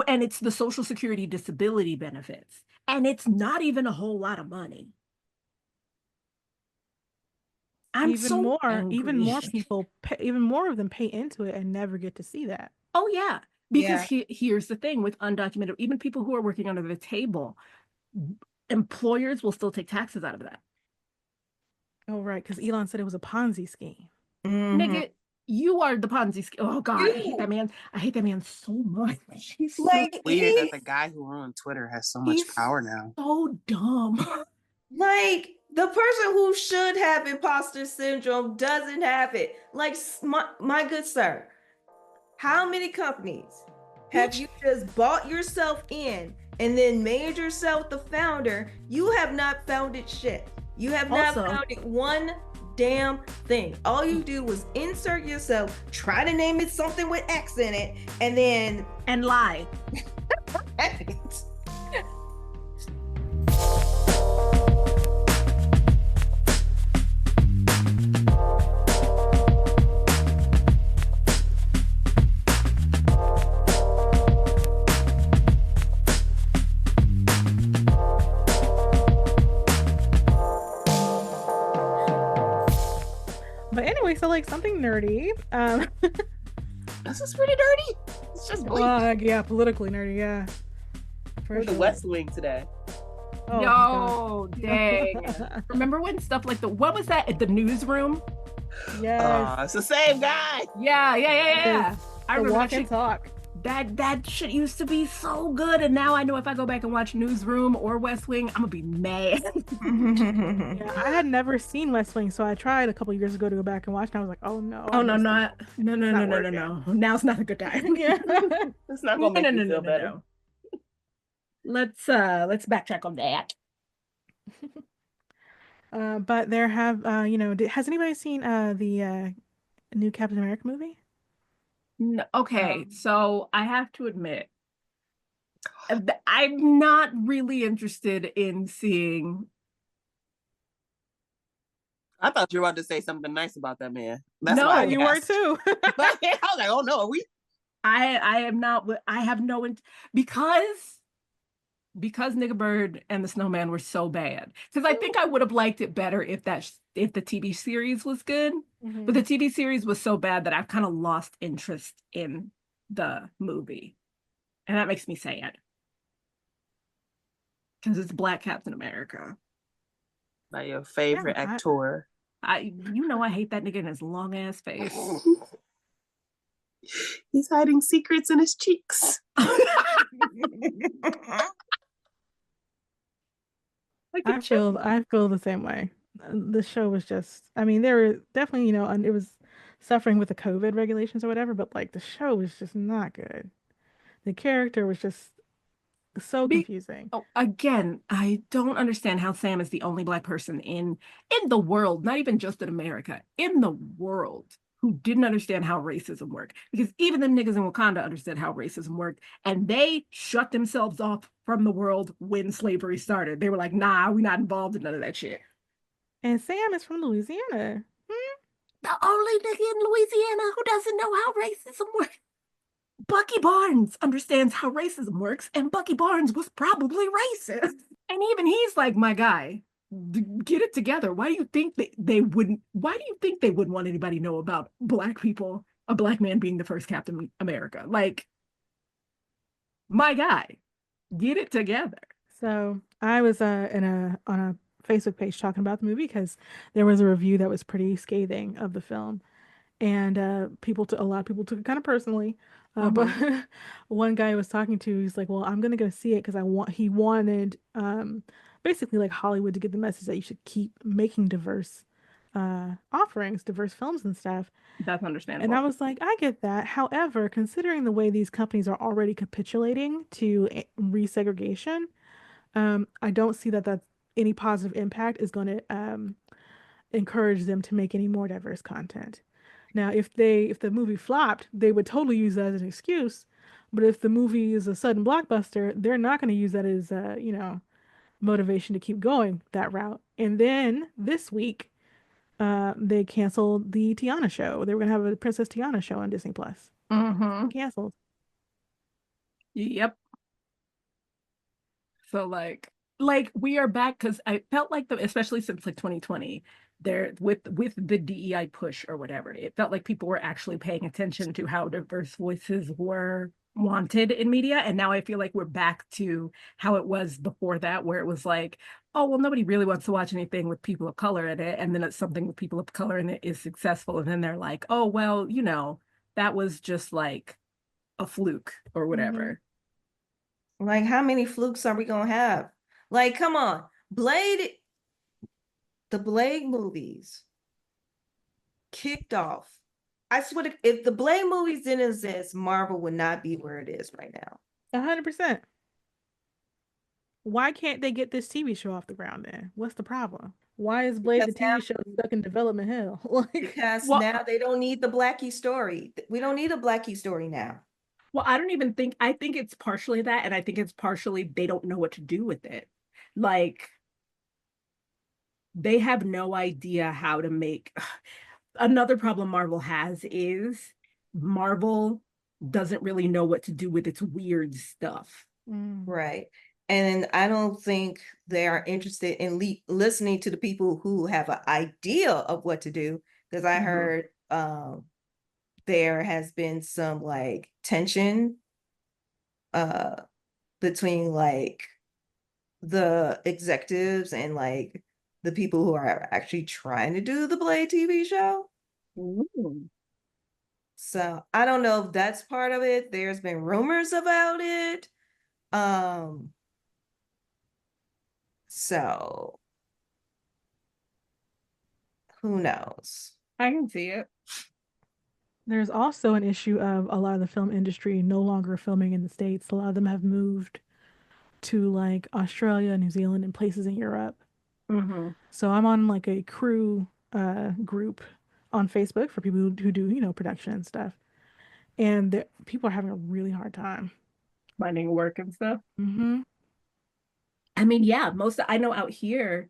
And it's the Social Security disability benefits. And it's not even a whole lot of money.
Even more people, even more of them pay into it and never get to see that.
Oh, yeah. Because here's the thing with undocumented, even people who are working under the table, employers will still take taxes out of that.
Oh, right. Because Elon said it was a Ponzi scheme.
Nigga, you are the Ponzi scheme. Oh, God, I hate that man. I hate that man so much. He's
like, so weird that the guy who ruined Twitter has so much power now.
So dumb.
Like, the person who should have imposter syndrome doesn't have it. Like, my good sir, how many companies have you just bought yourself in and then made yourself the founder? You have not founded shit. You have not founded one damn thing. All you do was insert yourself, try to name it something with X in it, and
lie.
But anyway, so like something nerdy.
This is pretty nerdy. It's just
yeah, politically nerdy, yeah.
For the West Wing today.
Oh, yo, dang. Remember when stuff like what was that at the newsroom?
Yes.
It's the same guy.
Yeah. I remember
walk and talk.
That shit used to be so good, and now I know if I go back and watch Newsroom or West Wing, I'm gonna be mad.
Yeah, I had never seen West Wing, so I tried a couple years ago to go back and watch, and I was like, "Oh no!
No! Now it's not a good time.
Yeah,
it's not gonna make me feel better.
Let's backtrack on that.
But there have has anybody seen the new Captain America movie?
No, okay, so I have to admit, I'm not really interested in seeing.
I thought you were about to say something nice about that man.
That's why you were too.
I was like, oh no, are we?
I am not. I have no because Nigger Bird and the Snowman were so bad. Because I think I would have liked it better if the TV series was good. Mm-hmm. But the TV series was so bad that I've kind of lost interest in the movie. And that makes me sad. Because it's Black Captain America.
By your favorite actor.
I hate that nigga in his long ass face.
He's hiding secrets in his cheeks.
I feel the same way. The show was just, I mean, there were definitely, it was suffering with the COVID regulations or whatever, but like the show was just not good. The character was just so confusing.
Again, I don't understand how Sam is the only Black person in the world, not even just in America, in the world, who didn't understand how racism worked. Because even the niggas in Wakanda understood how racism worked, and they shut themselves off from the world when slavery started. They were like, nah, we're not involved in none of that shit.
And Sam is from Louisiana.
The only nigga in Louisiana who doesn't know how racism works. Bucky Barnes understands how racism works, and Bucky Barnes was probably racist. And even he's like, my guy, get it together. Why do you think they wouldn't want anybody to know about Black people, a Black man being the first Captain America? Like, my guy, get it together.
So I was on a Facebook page talking about the movie because there was a review that was pretty scathing of the film, and a lot of people took it kind of personally. But one guy I was talking to, he's like, "Well, I'm gonna go see it because he wanted basically like Hollywood to get the message that you should keep making diverse offerings, diverse films and stuff."
That's understandable.
And I was like, I get that. However, considering the way these companies are already capitulating to resegregation, I don't see that any positive impact is going to encourage them to make any more diverse content. Now, if the movie flopped, they would totally use that as an excuse. But if the movie is a sudden blockbuster, they're not going to use that as motivation to keep going that route. And then this week, they canceled the Tiana show. They were going to have a Princess Tiana show on Disney Plus. Canceled.
Yep. So like we are back, because I felt like especially since like 2020, there with the DEI push or whatever, it felt like people were actually paying attention to how diverse voices were wanted in media. And now I feel like we're back to how it was before that, where it was like, oh, well, nobody really wants to watch anything with people of color in it. And then it's something with people of color in it is successful. And then they're like, oh, well, that was just like a fluke or whatever.
Like, how many flukes are we going to have? Like, come on. The Blade movies kicked off. I swear, if the Blade movies didn't exist, Marvel would not be where it is right now.
100%. Why can't they get this TV show off the ground then? What's the problem? Why is Blade the TV show stuck in development hell?
Because now they don't need the Blackie story. We don't need a Blackie story now.
Well, I think it's partially that, and I think it's partially they don't know what to do with it. Like, they have no idea how to make. Another problem Marvel has is Marvel doesn't really know what to do with its weird stuff.
Right. And I don't think they are interested in listening to the people who have an idea of what to do. Because I heard there has been some like tension between like the executives and like the people who are actually trying to do the Blade TV show.
Ooh.
So I don't know if that's part of it. There's been rumors about it. So who knows?
I can see it.
There's also an issue of a lot of the film industry no longer filming in the States. A lot of them have moved to like Australia, New Zealand, and places in Europe.
Mm-hmm.
So I'm on like a crew group on Facebook for people who do, you know, production and stuff. And people are having a really hard time
Finding work and stuff.
Mm-hmm.
I mean, yeah, I know out here,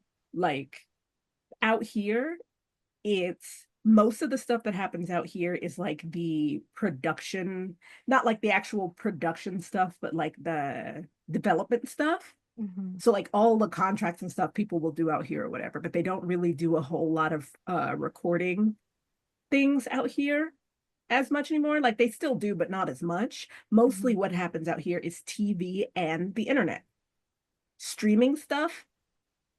it's most of the stuff that happens out here is like the production, not like the actual production stuff, but like the development stuff.
Mm-hmm.
So like all the contracts and stuff people will do out here or whatever, but they don't really do a whole lot of recording things out here as much anymore. Like they still do, but not as much. Mostly what happens out here is TV and the internet. Streaming stuff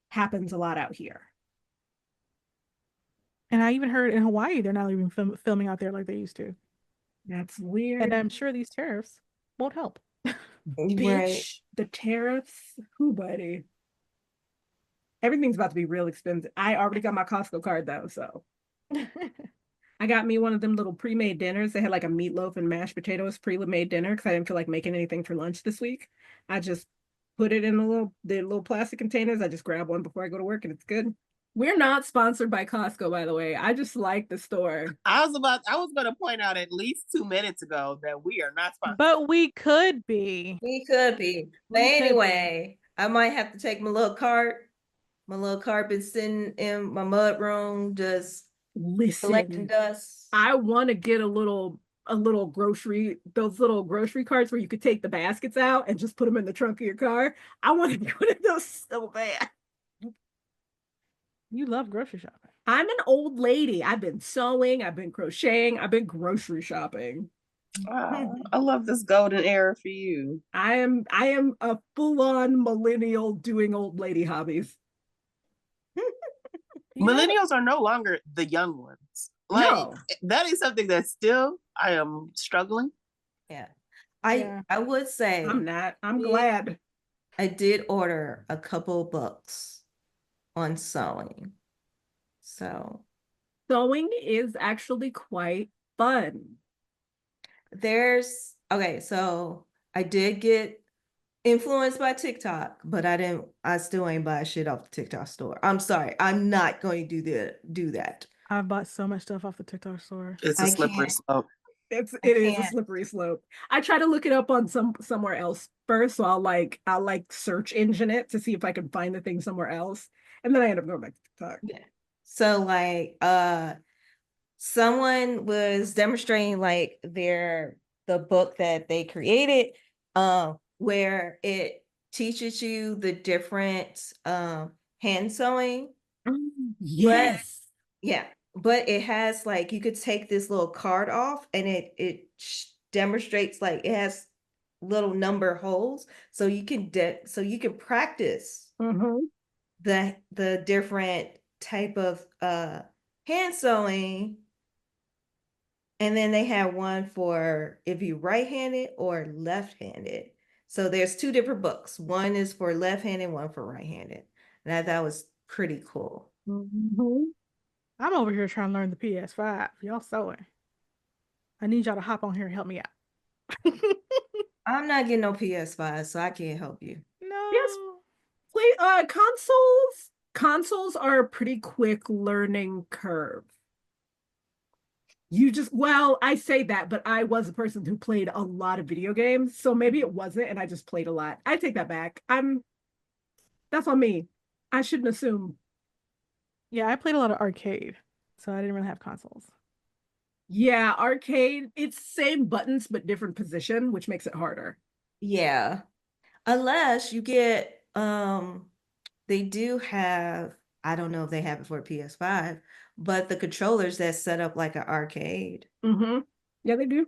happens a lot out here.
And I even heard in Hawaii they're not even filming out there like they used to.
That's weird.
And I'm sure these tariffs won't help.
Bitch, the tariffs, who buddy? Everything's about to be real expensive. I already got my Costco card though, so I got me one of them little pre-made dinners. They had like a meatloaf and mashed potatoes pre-made dinner because I didn't feel like making anything for lunch this week. I just put it in the little plastic containers. I just grab one before I go to work and it's good. We're not sponsored by Costco, by the way. I just like the store.
I was going to point out at least 2 minutes ago that we are not sponsored.
But we could be.
We could be. But anyway, I might have to take my little cart. My little cart been sitting in my mud room, just collecting dust.
I want to get those little grocery carts where you could take the baskets out and just put them in the trunk of your car. I want to get one of those so bad.
You love grocery shopping.
I'm an old lady. I've been sewing, I've been crocheting, I've been grocery shopping.
Wow, I love this golden era for you.
I am a full-on millennial doing old lady hobbies.
Millennials are no longer the young ones. Like
No.
That is something that still I am struggling.
Yeah. I would say
I'm not. I'm glad.
I did order a couple books on sewing. So
sewing is actually quite fun.
So I did get influenced by TikTok, but I still ain't buy shit off the TikTok store. I'm sorry. I'm not going to do that.
I've bought so much stuff off the TikTok store.
It's a slippery slope.
It is a slippery slope. I try to look it up on somewhere else first. So I'll search engine it to see if I can find the thing somewhere else. And then I end up going back to TikTok.
Yeah. So someone was demonstrating like the book that they created, where it teaches you the different hand sewing.
Yes.
But it has like, you could take this little card off and it demonstrates like it has little number holes, so you can practice the different type of hand sewing. And then they have one for if you right-handed or left-handed. So there's 2 different books. One is for left-handed, one for right-handed. And that was pretty cool.
I'm over here trying to learn the PS5. Y'all sewing. I need y'all to hop on here and help me out.
I'm not getting no PS5, so I can't help you.
No.
Yes. Consoles are a pretty quick learning curve. I say that, but I was a person who played a lot of video games, so maybe it wasn't, and I just played a lot. I take that back. That's on me. I shouldn't assume.
Yeah, I played a lot of arcade, so I didn't really have consoles.
Yeah, arcade, it's same buttons, but different position, which makes it harder.
Yeah. Unless you get, they do have, I don't know if they have it for PS5, but the controllers that set up like an arcade.
Yeah, they do.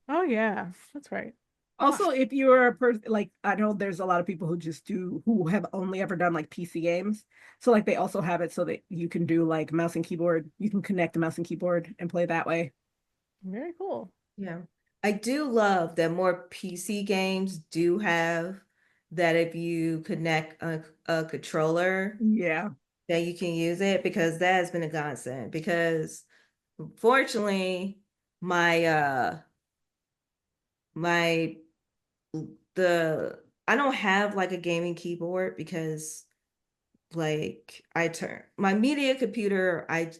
Oh yeah, that's right.
Also, if you're a person, like, I know there's a lot of people who have only ever done like PC games. So like they also have it so that you can do like mouse and keyboard. You can connect the mouse and keyboard and play that way.
Very cool.
Yeah. I do love that more PC games do have that if you connect a controller,
Yeah.
that you can use it, because that has been a godsend. Because fortunately, my my I don't have like a gaming keyboard, because like my media computer, I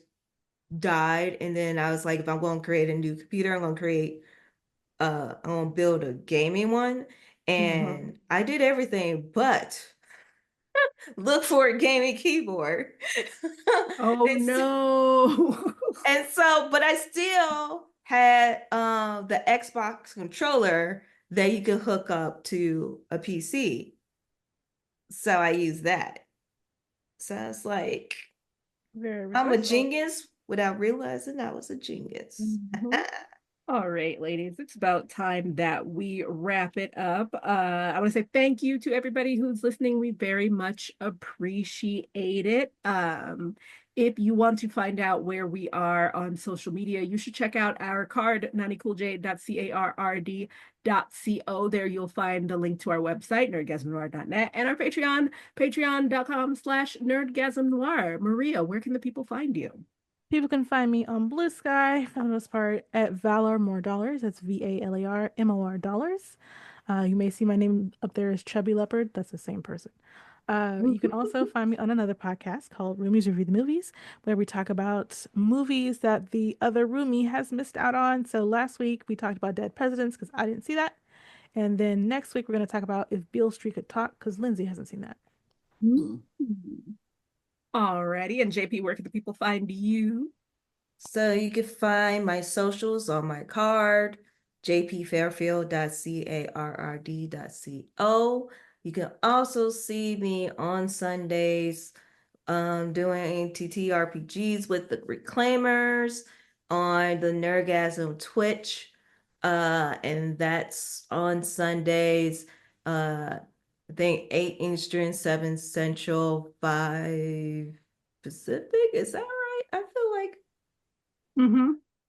died, and then I was like, if I'm going to create a new computer, I'm gonna build a gaming one. And I did everything but look for a gaming keyboard.
Oh no.
And so, but I still had the Xbox controller that you could hook up to a PC. So I used that. So it's like,
Very
I'm a
resourceful.
genius without realizing I was a genius.
All right, ladies, it's about time that we wrap it up. I want to say thank you to everybody who's listening. We very much appreciate it. If you want to find out where we are on social media, you should check out our card, nanicoolj.carrd.co. There you'll find the link to our website, nerdgasmnoire.net, and our Patreon, patreon.com/nerdgasmnoire. Maria, where can the people find you?
People can find me on Blue Sky, for the most part, at Valor More Dollars. That's VALARMOR dollars. You may see my name up there as Chubby Leopard. That's the same person. You can also find me on another podcast called Roomies Review the Movies, where we talk about movies that the other roomie has missed out on. So last week we talked about Dead Presidents because I didn't see that. And then next week we're going to talk about If Beale Street Could Talk because Lindsay hasn't seen that.
Alrighty, and JP, where can the people find you?
So you can find my socials on my card, jpfairfield.carrd.co. You can also see me on Sundays doing TTRPGs with the Reclaimers on the Nerdgasm Twitch. And that's on Sundays, I think 8 Eastern, 7 Central, 5 Pacific. Is that right? I feel like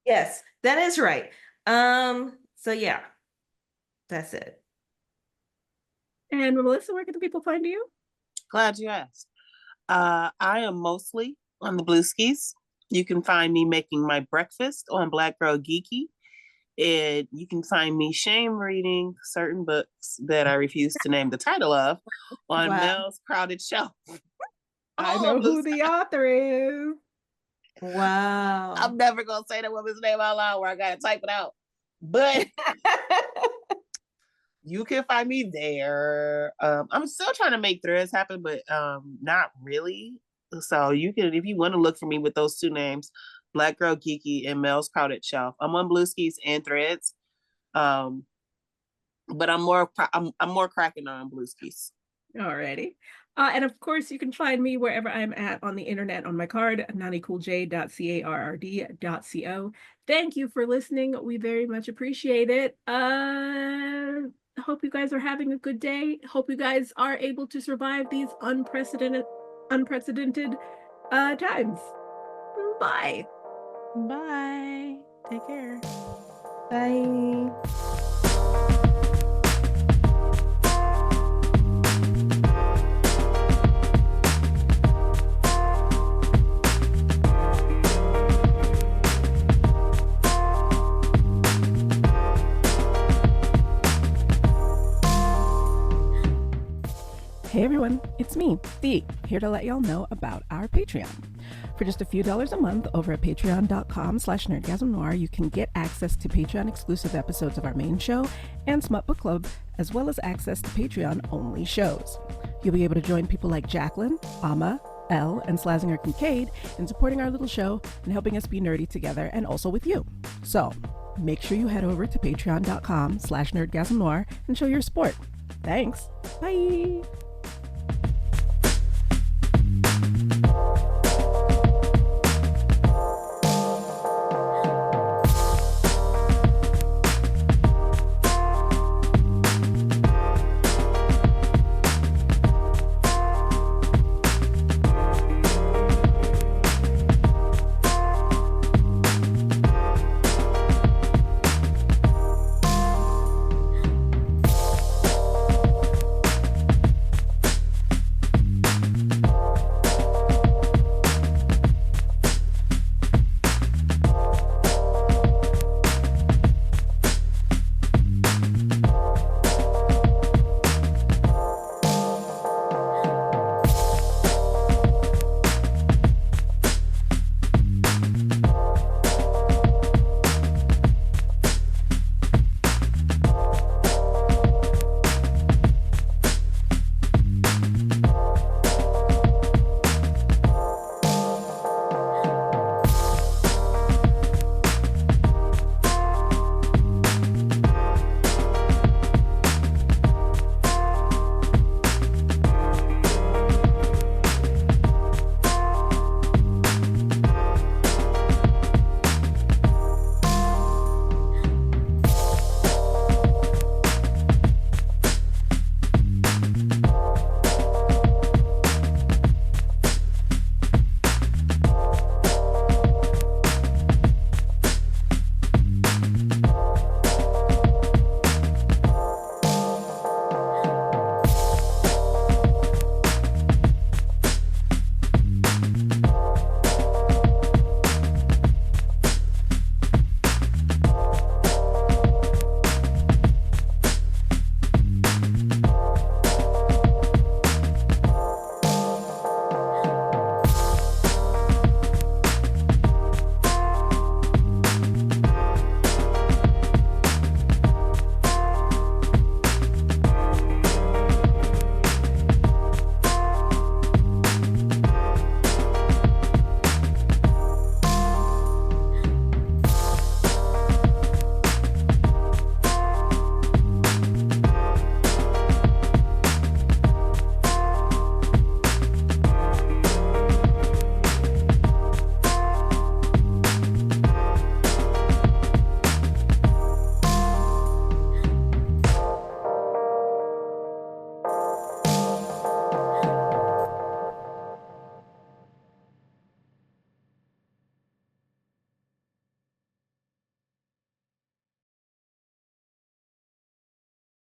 yes, that is right. So yeah, that's it.
And Melissa, where can the people find you?
Glad you asked. I am mostly on the Blueskies. You can find me making my breakfast on Black Girl Geeky. And you can find me shame reading certain books that I refuse to name the title of on Mel's Crowded Shelf.
I know who the author is.
Wow.
I'm never going to say that woman's name out loud where I got to type it out. But you can find me there. I'm still trying to make threads happen, but not really. So you can, if you want to look for me with those two names, Black Girl Geeky and Mel's Crowded Shelf. I'm on Blueskies and Threads. But I'm more cracking on Blueskies.
Alrighty. And of course, you can find me wherever I'm at on the internet on my card, nanicoolj.carrd.co. Thank you for listening. We very much appreciate it. Hope you guys are having a good day. Hope you guys are able to survive these unprecedented times. Bye.
Bye. Take care.
Bye.
Hey everyone, it's me, Thee, here to let y'all know about our Patreon. For just a few dollars a month over at patreon.com/Nerdgasm Noire, you can get access to Patreon exclusive episodes of our main show and Smut Book Club, as well as access to Patreon only shows. You'll be able to join people like Jacqueline, Amma, Elle, and Slazinger Kincaid in supporting our little show and helping us be nerdy together and also with you. So make sure you head over to patreon.com/Nerdgasm Noire and show your support. Thanks. Bye.